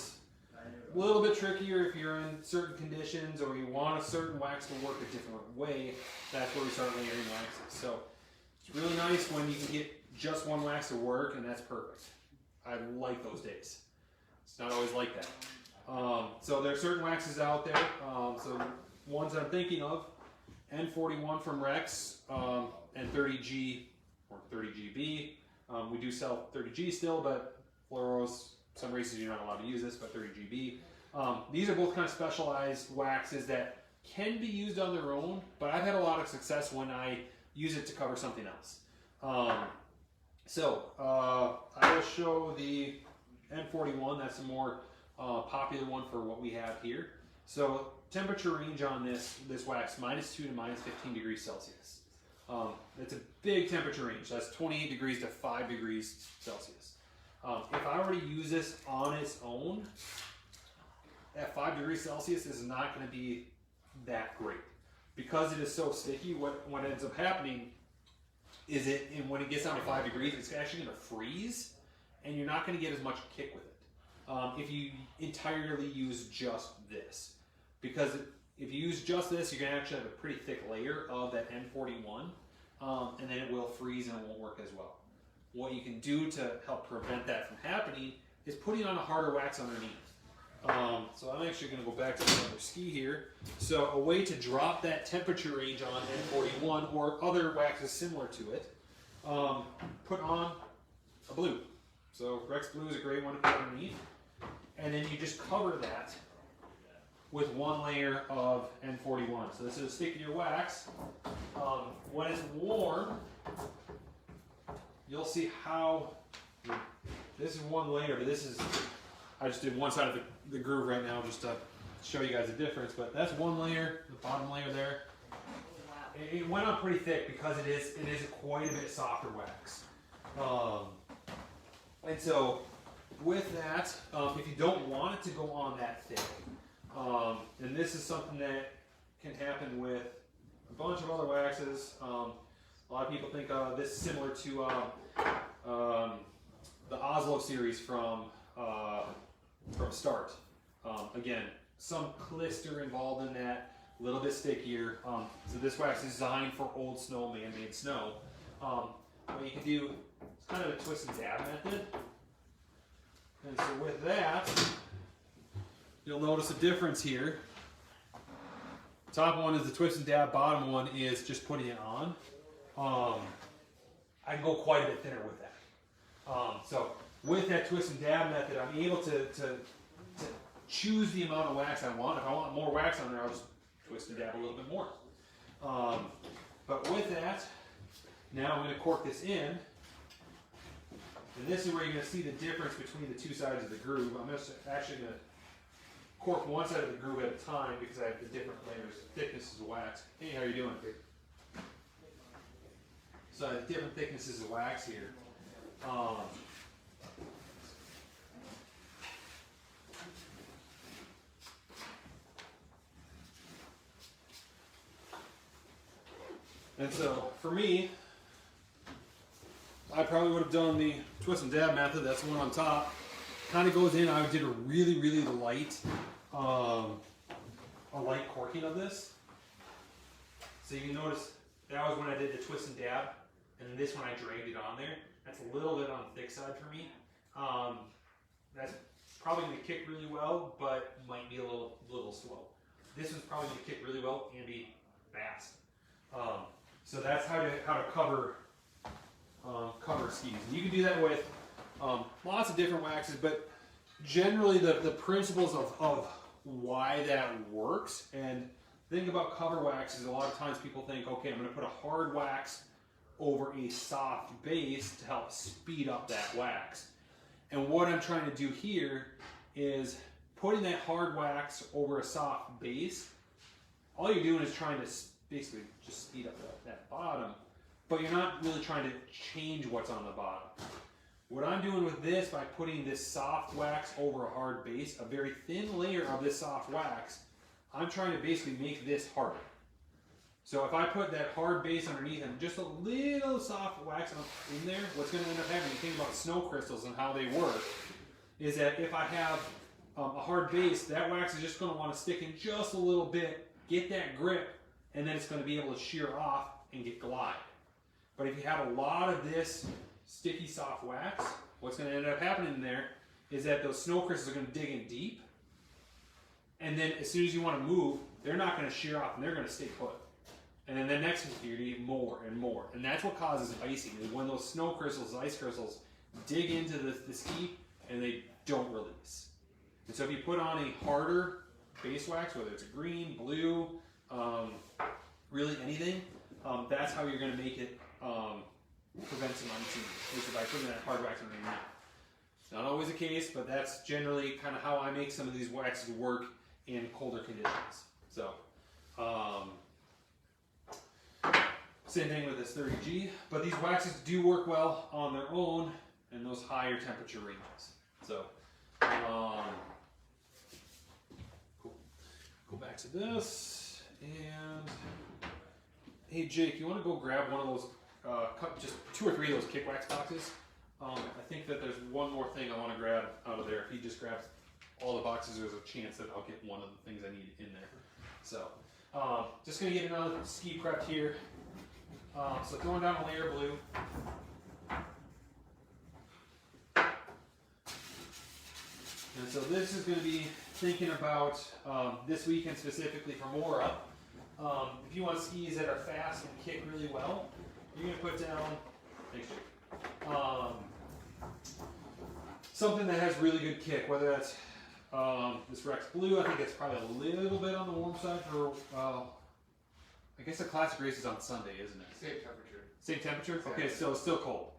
a little bit trickier if you're in certain conditions or you want a certain wax to work a different way. That's where we start layering waxes. So it's really nice when you can get just one wax to work, and that's perfect. I like those days. It's not always like that. So there are certain waxes out there. So ones I'm thinking of, N41 from Rex, and 30G or 30GB. We do sell 30G still, but fluoros, some races you're not allowed to use this, but 30GB. These are both kind of specialized waxes that can be used on their own, but I've had a lot of success when I use it to cover something else. I will show the N41. That's the more popular one for what we have here. So temperature range on this wax, -2 to -15 degrees Celsius. It's a big temperature range. That's 28 degrees to 5 degrees Celsius. If I were to use this on its own, at 5 degrees Celsius is not going to be that great. Because it is so sticky, what ends up happening is when it gets down to 5 degrees, it's actually going to freeze, and you're not going to get as much kick with it if you entirely use just this. Because if you use just this, you're going to actually have a pretty thick layer of that N41, and then it will freeze and it won't work as well. What you can do to help prevent that from happening is putting on a harder wax underneath. So I'm actually going to go back to another ski here. So a way to drop that temperature range on N41 or other waxes similar to it, put on a blue. So Rex Blue is a great one to put underneath. And then you just cover that with one layer of N41. So this is a stickier wax. When it's warm, you'll see how, this is one layer, but this is, I just did one side of the groove right now just to show you guys the difference, but that's one layer, the bottom layer there. Wow. It went on pretty thick because it is quite a bit softer wax. And so with that, if you don't want it to go on that thick, and this is something that can happen with a bunch of other waxes. A lot of people think this is similar to the Oslo series from Start. Again, some clister involved in that, a little bit stickier. So this wax is designed for old snow, man-made snow. What you can do is kind of a twist and dab method. And so with that, you'll notice a difference here. Top one is the twist and dab, bottom one is just putting it on. I can go quite a bit thinner with that. So with that twist and dab method, I'm able to choose the amount of wax I want. If I want more wax on there, I'll just twist and dab a little bit more. But with that, now I'm going to cork this in. And this is where you're going to see the difference between the two sides of the groove. I'm actually going to cork one side of the groove at a time because I have the different layers, thicknesses of wax. Hey, how are you doing? So I have different thicknesses of wax here. And so for me, I probably would have done the twist and dab method. That's the one on top. Kind of goes in. I did a really, really light, corking of this. So you can notice that was when I did the twist and dab, and then this one I dragged it on there. That's a little bit on the thick side for me. That's probably going to kick really well, but might be a little slow. This one's probably going to kick really well and be fast. So that's how to cover skis. And you can do that with lots of different waxes, but generally the principles of why that works, and think about cover waxes, a lot of times people think, okay, I'm going to put a hard wax over a soft base to help speed up that wax. And what I'm trying to do here is putting that hard wax over a soft base. All you're doing is trying to basically just speed up that bottom, but you're not really trying to change what's on the bottom. What I'm doing with this, by putting this soft wax over a hard base, a very thin layer of this soft wax, I'm trying to basically make this harder. So if I put that hard base underneath and just a little soft wax in there, what's going to end up happening, you think about snow crystals and how they work, is that if I have a hard base, that wax is just going to want to stick in just a little bit, get that grip, and then it's going to be able to shear off and get glide. But if you have a lot of this sticky soft wax, what's going to end up happening there is that those snow crystals are going to dig in deep, and then as soon as you want to move, they're not going to shear off and they're going to stay put. And then the next year you need more and more. And that's what causes icing, is when those snow crystals, ice crystals, dig into the ski and they don't release. And so if you put on a harder base wax, whether it's a green, blue, really anything, that's how you're going to make it prevent some icing, is by putting that hard wax underneath. It's not always the case, but that's generally kind of how I make some of these waxes work in colder conditions. So, same thing with this 30G, but these waxes do work well on their own in those higher temperature ranges. So, cool. Go back to this, and hey Jake, you want to go grab one of those, just 2 or 3 of those kick wax boxes? I think that there's one more thing I want to grab out of there. If he just grabs all the boxes, there's a chance that I'll get one of the things I need in there. So, just going to get another ski prepped here. So throwing down a layer of blue. And so this is going to be thinking about this weekend specifically for Mora. If you want skis that are fast and kick really well, you're going to put down, thanks Jake, something that has really good kick, whether that's this Rex Blue. I think it's probably a little bit on the warm side for, I guess the Classic race is on Sunday, isn't it? Same temperature. Same temperature? Okay, so it's still cold.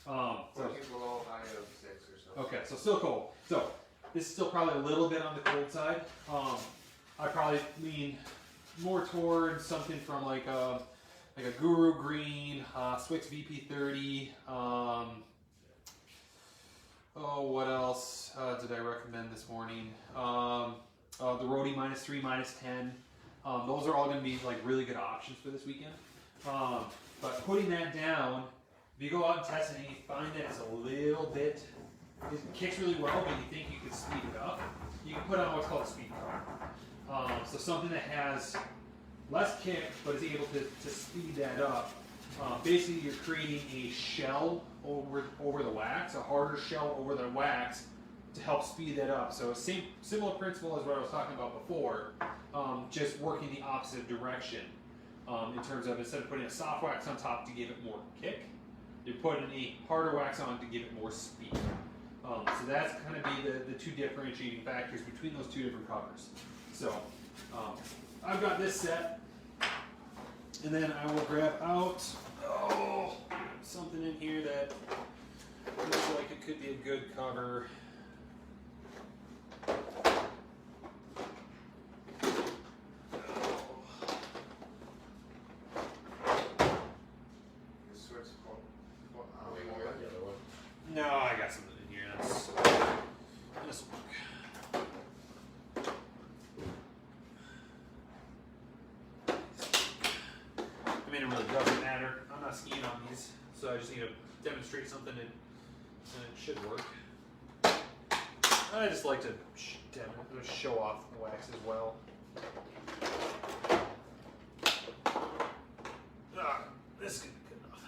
14 below, high of 6 or so. Okay, so still cold. So this is still probably a little bit on the cold side. I probably lean more towards something from like a Guru Green, Swix VP30. What else did I recommend this morning? The Rody -3, -10. Those are all going to be like really good options for this weekend. But putting that down, if you go out and test it and you find that it's a little bit, it kicks really well, but you think you could speed it up, you can put on what's called a speed cover. So something that has less kick, but is able to speed that up. Basically, you're creating a shell over the wax, a harder shell over the wax to help speed that up. So similar principle as what I was talking about before, just working the opposite direction. In terms of, instead of putting a soft wax on top to give it more kick, you're putting a harder wax on to give it more speed. So that's kind of be the 2 differentiating factors between those 2 different covers. So I've got this set, and then I will grab out something in here that looks like it could be a good cover. No, I got something in here. This will work. I mean, it really doesn't matter. I'm not skiing on these, so I just need to demonstrate something and it should work. I just like to show off the wax as well. This could be good enough.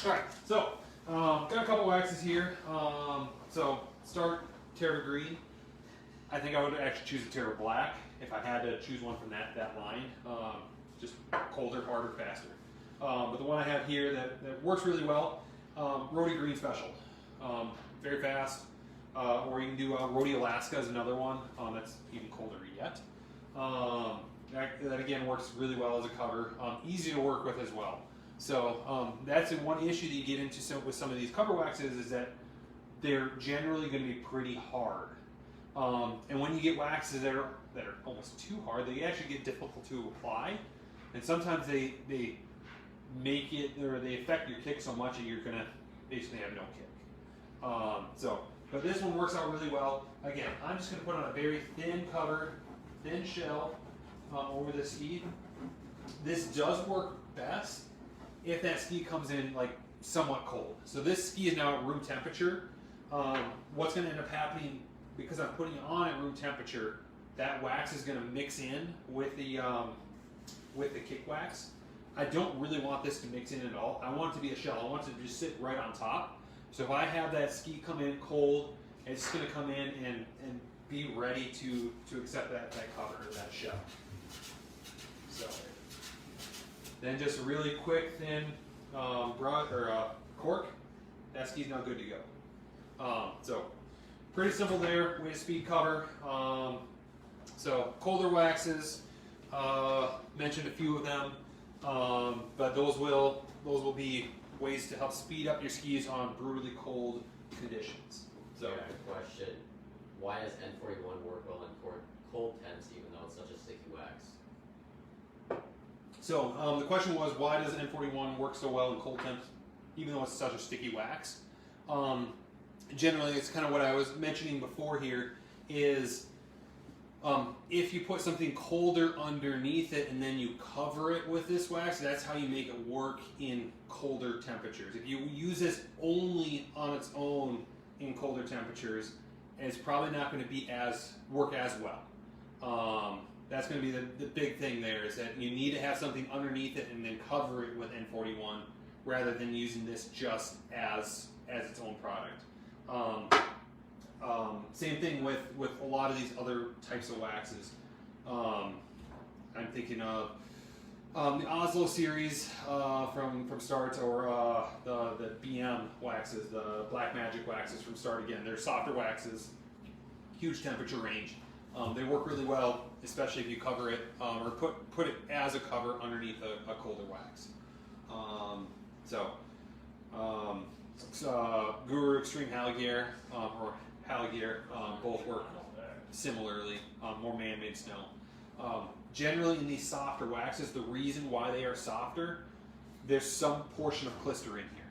Alright, so got a couple waxes here. So start Terra Green. I think I would actually choose a Terra Black if I had to choose one from that line. Just colder, harder, faster. But the one I have here that works really well, Rody Green Special. Very fast. Or you can do Rody Alaska is another one that's even colder yet. That again works really well as a cover. Easy to work with as well. So that's one issue that you get into with some of these cover waxes, is that they're generally going to be pretty hard. And when you get waxes that are almost too hard, they actually get difficult to apply. And sometimes they make it, or they affect your kick so much that you're going to basically have no kick. But this one works out really well. Again, I'm just going to put on a very thin cover, thin shell over the ski. This does work best if that ski comes in like somewhat cold. So this ski is now at room temperature. What's going to end up happening, because I'm putting it on at room temperature, that wax is going to mix in with the kick wax. I don't really want this to mix in at all. I want it to be a shell. I want it to just sit right on top. So if I have that ski come in cold, it's going to come in and be ready to accept that cover, that shell. So then just a really quick, thin cork. That ski's now good to go. So pretty simple there. Way to speed cover. So colder waxes, mentioned a few of them, but those will be ways to help speed up your skis on brutally cold conditions. So yeah, question: why does N41 work well in cold temps, even though it's such a sticky wax? So the question was, why does N41 work so well in cold temps, even though it's such a sticky wax? Generally, it's kind of what I was mentioning before here, is if you put something colder underneath it and then you cover it with this wax, that's how you make it work in colder temperatures. If you use this only on its own in colder temperatures, it's probably not going to work as well. That's going to be the big thing there, is that you need to have something underneath it and then cover it with N41 rather than using this just as its own product. Same thing with a lot of these other types of waxes. I'm thinking of the Oslo series from Start, or the BM waxes, the Black Magic waxes from Start. Again, they're softer waxes, huge temperature range. They work really well, especially if you cover it or put it as a cover underneath a colder wax. Guru Extreme Haligear or Haligear both work similarly, more man-made snow. Generally in these softer waxes, the reason why they are softer, there's some portion of clister in here.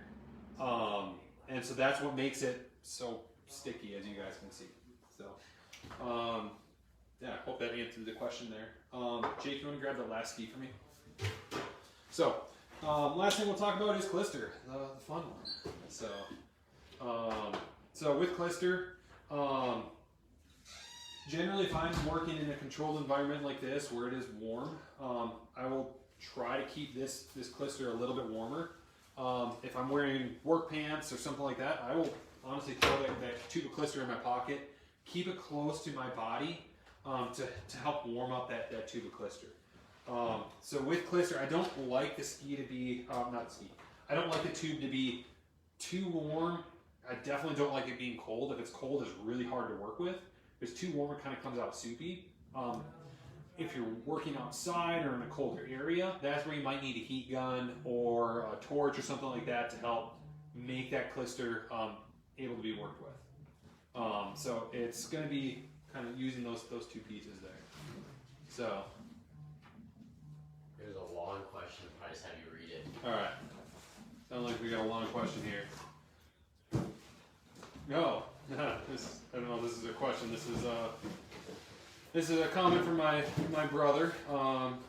And so that's what makes it so sticky, as you guys can see. So, yeah, I hope that answered the question there. Jake, you want to grab the last ski for me? So, last thing we'll talk about is clister, the fun one. So with clister, generally if I'm working in a controlled environment like this where it is warm, I will try to keep this clister a little bit warmer. If I'm wearing work pants or something like that, I will honestly throw that tube of clister in my pocket, keep it close to my body to help warm up that tube of clister. So with clister, I don't like the ski to be, I don't like the tube to be too warm. I definitely don't like it being cold. If it's cold, it's really hard to work with. If it's too warm, it kind of comes out soupy. If you're working outside or in a colder area, that's where you might need a heat gun or a torch or something like that to help make that clister able to be worked with. So it's going to be kind of using those two pieces there. So There's a long question. I just have you read it. all right. Sounds like we got a long question here. No, I don't know if this is a question. This is a comment from my brother,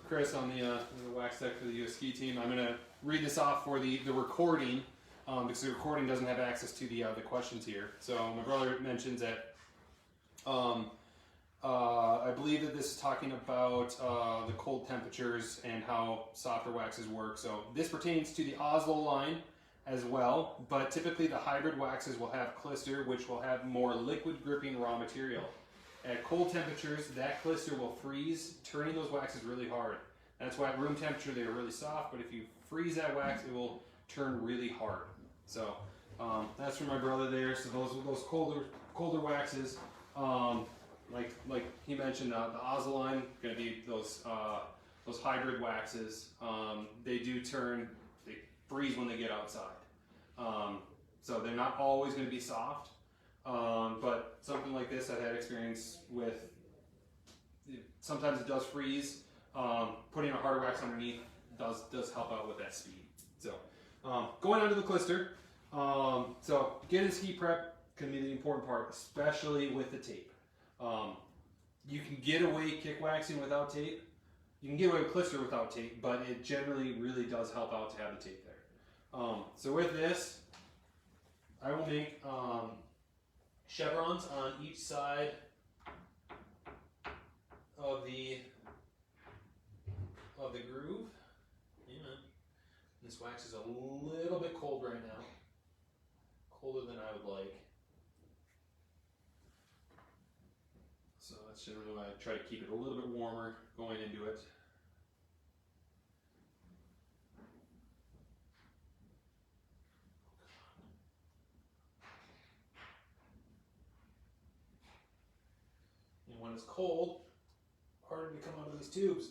Chris, on the wax tech for the US ski team. I'm going to read this off for the recording, because the recording doesn't have access to the questions here. So my brother mentions that I believe that this is talking about the cold temperatures and how softer waxes work. So this pertains to the Oslo line as well, but typically the hybrid waxes will have clister, which will have more liquid gripping raw material. At cold temperatures, that clister will freeze, turning those waxes really hard. That's why at room temperature they are really soft, but if you freeze that wax, it will turn really hard. So that's from my brother there. So those colder waxes, like he mentioned, the Oslo line, going to be those hybrid waxes. They do turn, they freeze when they get outside. So they're not always going to be soft, but something like this I've had experience with. Sometimes it does freeze. Putting a harder wax underneath does help out with that speed. So going on to the clister. So getting ski prep can be the important part, especially with the tape. You can get away kick waxing without tape. You can get away with clister without tape, but it generally really does help out to have the tape there. So with this, I will make chevrons on each side of the groove. Yeah. This wax is a little bit cold right now, colder than I would like. So that's generally why I try to keep it a little bit warmer going into it. when it's cold, harder to come out of these tubes.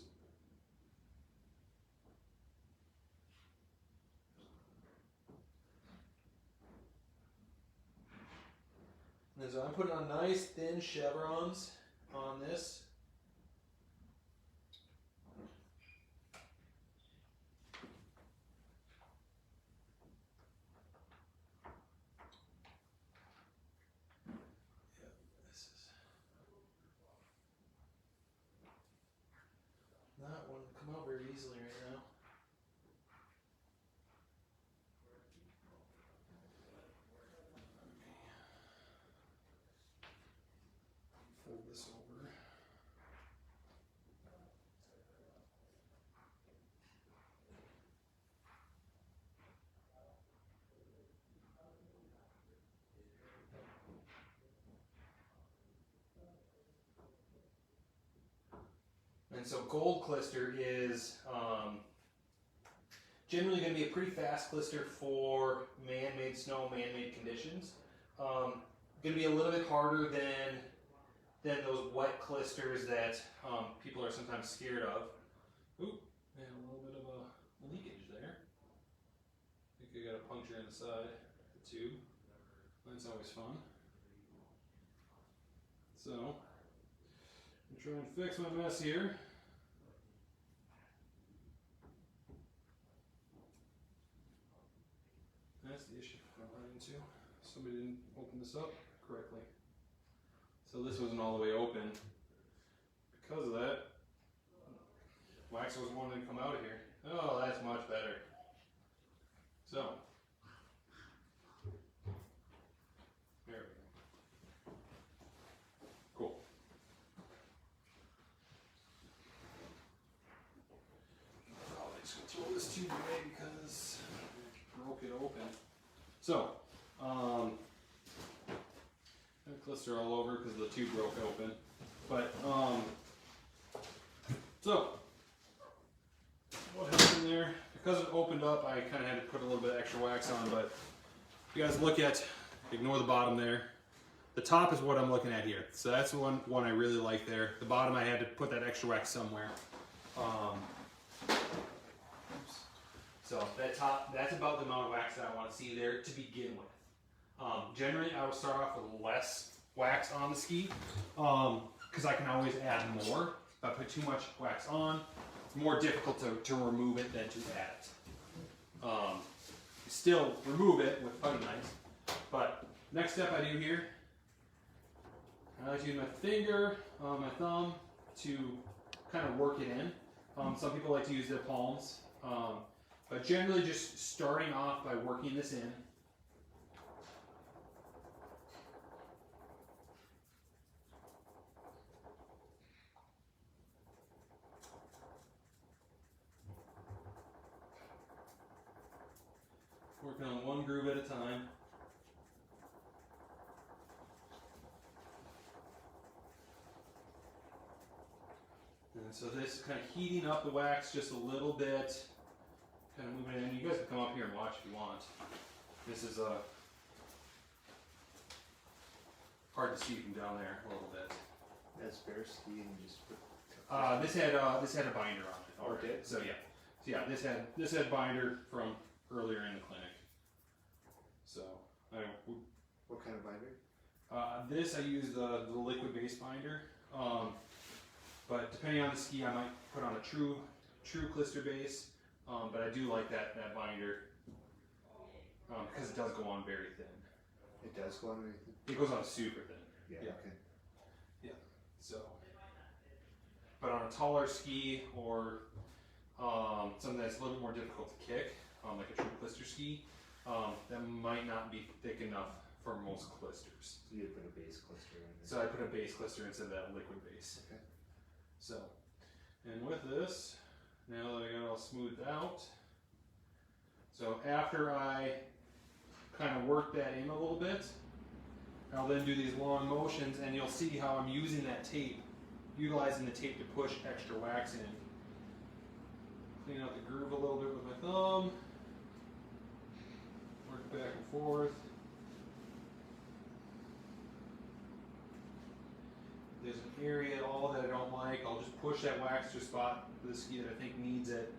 And so I'm putting on nice thin chevrons on this. Not one to come out very easily right now. Fold this over. And so gold clister is generally going to be a pretty fast clister for man-made snow, man-made conditions. Going to be a little bit harder than those wet clisters that people are sometimes scared of. Ooh, and a little bit of a leakage there. I think I got a puncture in the side of the tube. That's always fun. So, I'm trying to fix my mess here. That's the issue I run into. Somebody didn't open this up correctly. So this wasn't all the way open. Because of that, wax was wanting to come out of here. Oh, that's much better. So, there we go. Cool. Oh, I'm just gonna throw this tube away because I broke it open. So, clister all over because the tube broke open. But, so, what happened there, because it opened up, I kind of had to put a little bit of extra wax on, but if you guys look at, ignore the bottom there. The top is what I'm looking at here. So that's the one I really like there. The bottom, I had to put that extra wax somewhere. So that top, that's about the amount of wax that I want to see there to begin with. Generally, I will start off with less wax on the ski because I can always add more. If I put too much wax on, it's more difficult to remove it than to add it. Still remove it with putty knives, but next step I do here, I like to use my finger, my thumb to kind of work it in. Some people like to use their palms, but generally just starting off by working this in. Working on one groove at a time. And so this is kind of heating up the wax just a little bit, kind of moving it in. You guys can come up here and watch if you want. This is hard to see from down there a little bit. That's bare ski and just put. This had a binder on it already. Okay. So yeah, this had binder from earlier in the clinic. So What kind of binder? this I use the liquid base binder. But depending on the ski, I might put on a true clister base. But I do like that binder because it does go on very thin. It does go on anything? It goes on super thin. Yeah. Yeah. Okay. Yeah. So, but on a taller ski or something that's a little more difficult to kick, like a true clister ski, that might not be thick enough for most clisters. So you put a base clister in there. So I put a base clister instead of that liquid base. Okay. So, and with this, now that I got it all smoothed out, so after I kind of work that in a little bit, I'll then do these long motions and you'll see how I'm using that tape, utilizing the tape to push extra wax in. Clean out the groove a little bit with my thumb, work back and forth. There's an area at all that I don't like, I'll just push that wax to a spot for the ski that I think needs it.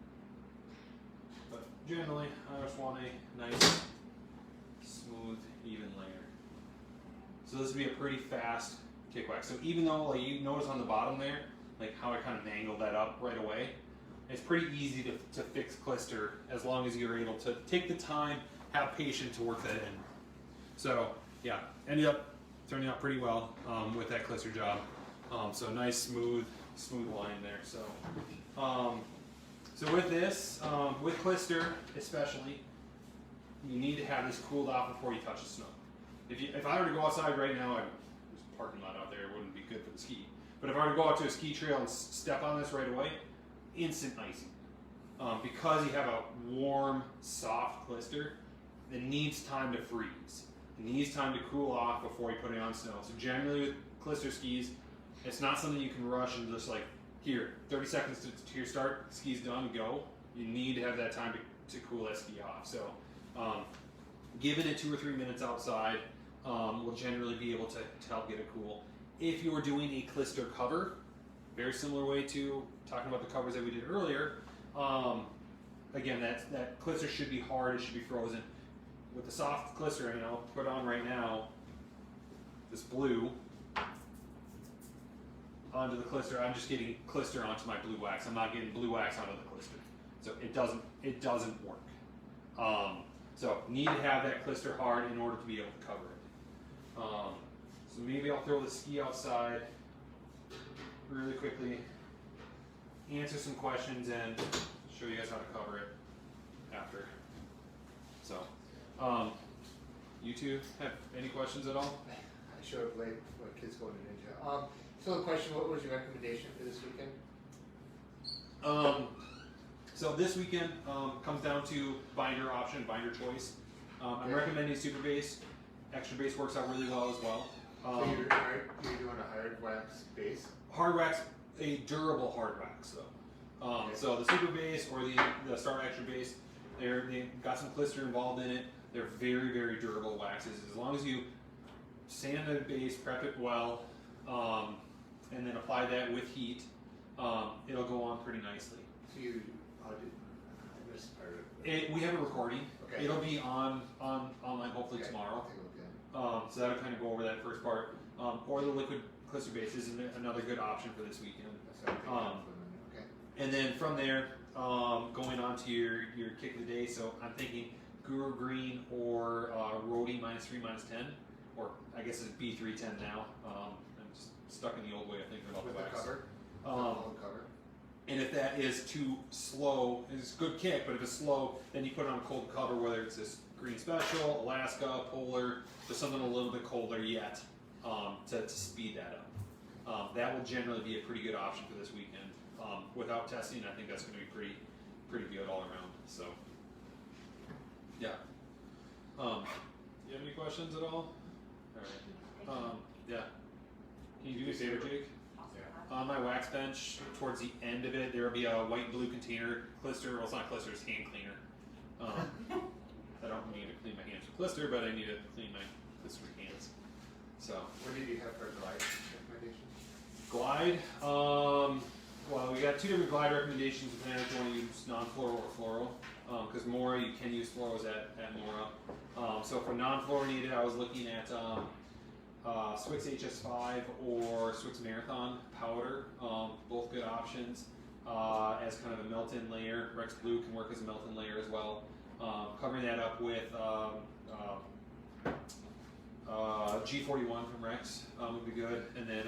But generally, I just want a nice, smooth, even layer. So this would be a pretty fast kick wax. So even though, like, you notice on the bottom there, like how I kind of angled that up right away, it's pretty easy to fix clister as long as you're able to take the time, have patience to work that in. So yeah, ended up turning out pretty well with that clister job. So nice smooth line there. So so with this, with clister especially, you need to have this cooled off before you touch the snow. If I were to go outside right now, there's a parking lot out there, it wouldn't be good for the ski. But if I were to go out to a ski trail and step on this right away, instant icing. Because you have a warm, soft clister, it needs time to freeze. It needs time to cool off before you put it on snow. So generally with clister skis, it's not something you can rush and just like, here, 30 seconds to your start, ski's done, go. You need to have that time to cool that ski off. So giving it 2 or 3 minutes outside will generally be able to help get it cool. If you were doing a clister cover, very similar way to talking about the covers that we did earlier, again, that clister should be hard, it should be frozen. With the soft clister, and I'll put on right now, this blue onto the clister, I'm just getting clister onto my blue wax. I'm not getting blue wax onto the clister. So it doesn't work. So need to have that clister hard in order to be able to cover it. So maybe I'll throw the ski outside really quickly, answer some questions, and show you guys how to cover it after. So, you two have any questions at all? I showed up late when kids going to Ninja. So the question, what was your recommendation for this weekend? So this weekend comes down to binder option, binder choice. I'm recommending super base. Extra base works out really well as well. So you're doing a hard wax base? Hard wax, a durable hard wax though. So the super base or the Star Extra base, they've got some clister involved in it. They're very, very durable waxes. As long as you sand the base, prep it well, and then apply that with heat, it'll go on pretty nicely. So I missed part of it. We have a recording. Okay. It'll be online hopefully tomorrow. So that'll kind of go over that first part. Or the liquid clister base is another good option for this weekend. And then from there, going on to your kick of the day. So I'm thinking Guru Green or Roadie -3, -10, or I guess it's B310 now. I'm just stuck in the old way of thinking about With the the wax. cover? Cover? And if that is too slow, it's a good kick, but if it's slow, then you put it on a cold cover, whether it's this Green Special, Alaska, Polar, just something a little bit colder yet, to speed that up. That will generally be a pretty good option for this weekend. Without testing, I think that's going to be pretty good all around. So, yeah. You have any questions at all? All right. Yeah. Can you do me a favor, Jake? On my wax bench, towards the end of it, there will be a white-blue container clister. Well, it's not clister, it's hand cleaner. I don't need to clean my hands with clister, but I need to clean my clister hands. So. What did you have for glide recommendations? Glide. Well, we got 2 different glide recommendations depending if you want to use non-fluoro or fluoro. Because Mora, you can use fluoros at Mora. So for non-fluorinated, I was looking at Swix HS5 or Swix Marathon powder. Both good options as kind of a melt-in layer. Rex Blue can work as a melt-in layer as well. Covering that up with G41 from Rex would be good, and then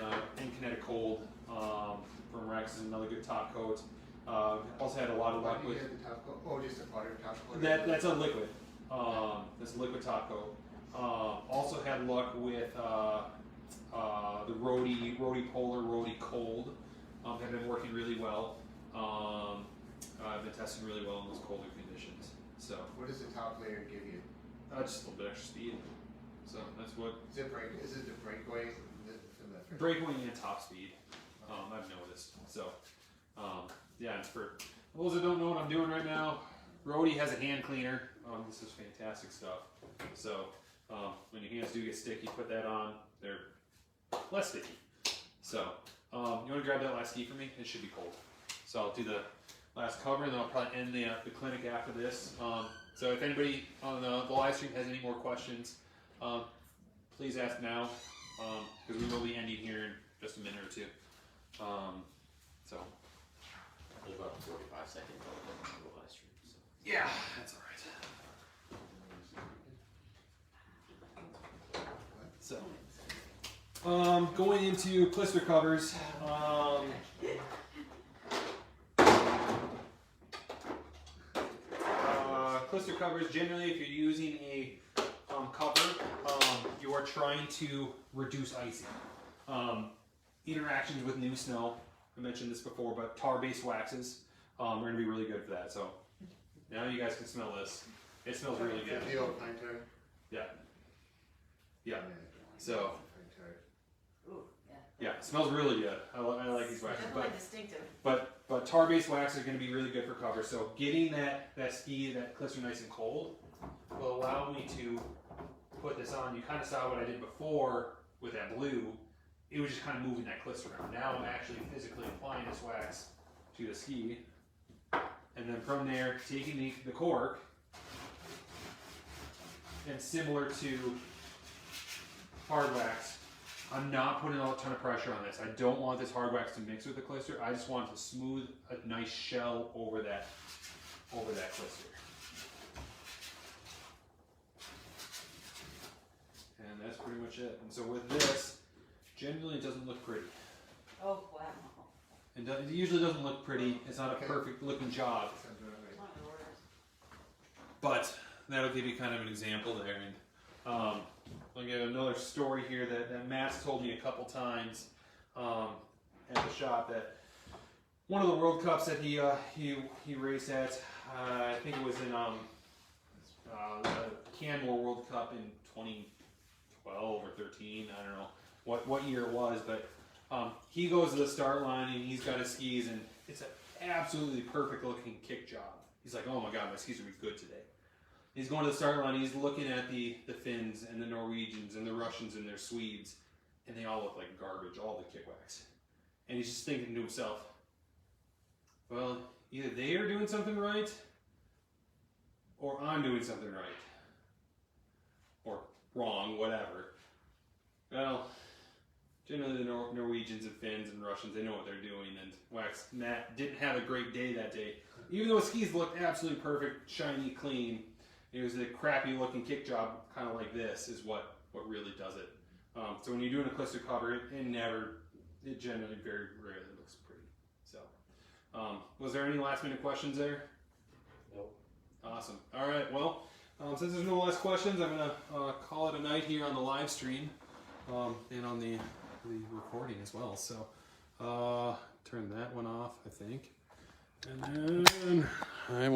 Kinetic Cold from Rex is another good top coat. Also had a lot of luck with. The top coat? Oh, just a powder top coat? That's a liquid. That's a liquid top coat. Also had luck with the Roadie Polar, Roadie Cold. Have been working really well. I've been testing really well in those colder conditions. So. What does the top layer give you? Just a little bit extra speed. So that's what. Is it the breakaway from the Breakaway and top speed. I've noticed. So, yeah. And for those that don't know what I'm doing right now, Roadie has a hand cleaner. This is fantastic stuff. So, when your hands do get sticky, put that on. They're less sticky. So, You want to grab that last ski for me? It should be cold. So I'll do the last cover, and then I'll probably end the clinic after this. So if anybody on the live stream has any more questions, please ask now, because we will be ending here in just a minute or two. So There's about 45 seconds on the live stream. So. yeah, that's all right. So, going into blister covers. Blister covers, generally, if you're using a cover, you are trying to reduce icing. Interactions with new snow. I mentioned this before, but tar-based waxes are going to be really good for that. So now you guys can smell this. It smells really good. The old pine tar. Yeah. Yeah. Yeah. So Pine tar. Ooh, yeah. yeah, it smells really good. I like these waxes. Definitely distinctive. But tar-based wax is going to be really good for cover. So getting that ski, that clister nice and cold will allow me to put this on. You kind of saw what I did before with that blue. It was just kind of moving that clister around. Now I'm actually physically applying this wax to the ski. And then from there, taking the cork, and similar to hard wax, I'm not putting a ton of pressure on this. I don't want this hard wax to mix with the clister. I just want to smooth a nice shell over that clister. And that's pretty much it. And so with this, generally it doesn't look pretty. Oh, wow. It usually doesn't look pretty. It's not a perfect looking job. Sounds about right. One of the orders. But that'll give you kind of an example there. And I'll give another story here that Matt's told me a couple times at the shop, that one of the World Cups that he raced at, I think it was in the Canmore World Cup in 2012 or 13. I don't know what year it was, but he goes to the start line and he's got his skis, and it's an absolutely perfect looking kick job. He's like, oh my god, my skis are good today. He's going to the start line, he's looking at the Finns and the Norwegians and the Russians and their Swedes, and they all look like garbage, all the kick wax. And he's just thinking to himself, well, either they are doing something right, or I'm doing something right. Or wrong, whatever. Well, generally the Norwegians and Finns and Russians, they know what they're doing, and Matt didn't have a great day that day. Even though his skis looked absolutely perfect, shiny, clean, it was a crappy looking kick job, kind of like this, is what really does it. So when you're doing a clister cover, it generally very rarely looks pretty. So, was there any last minute questions there? Nope. Awesome. All right. Well, since there's no last questions, I'm gonna call it a night here on the live stream, and on the recording as well. So, turn that one off, I think, and then I will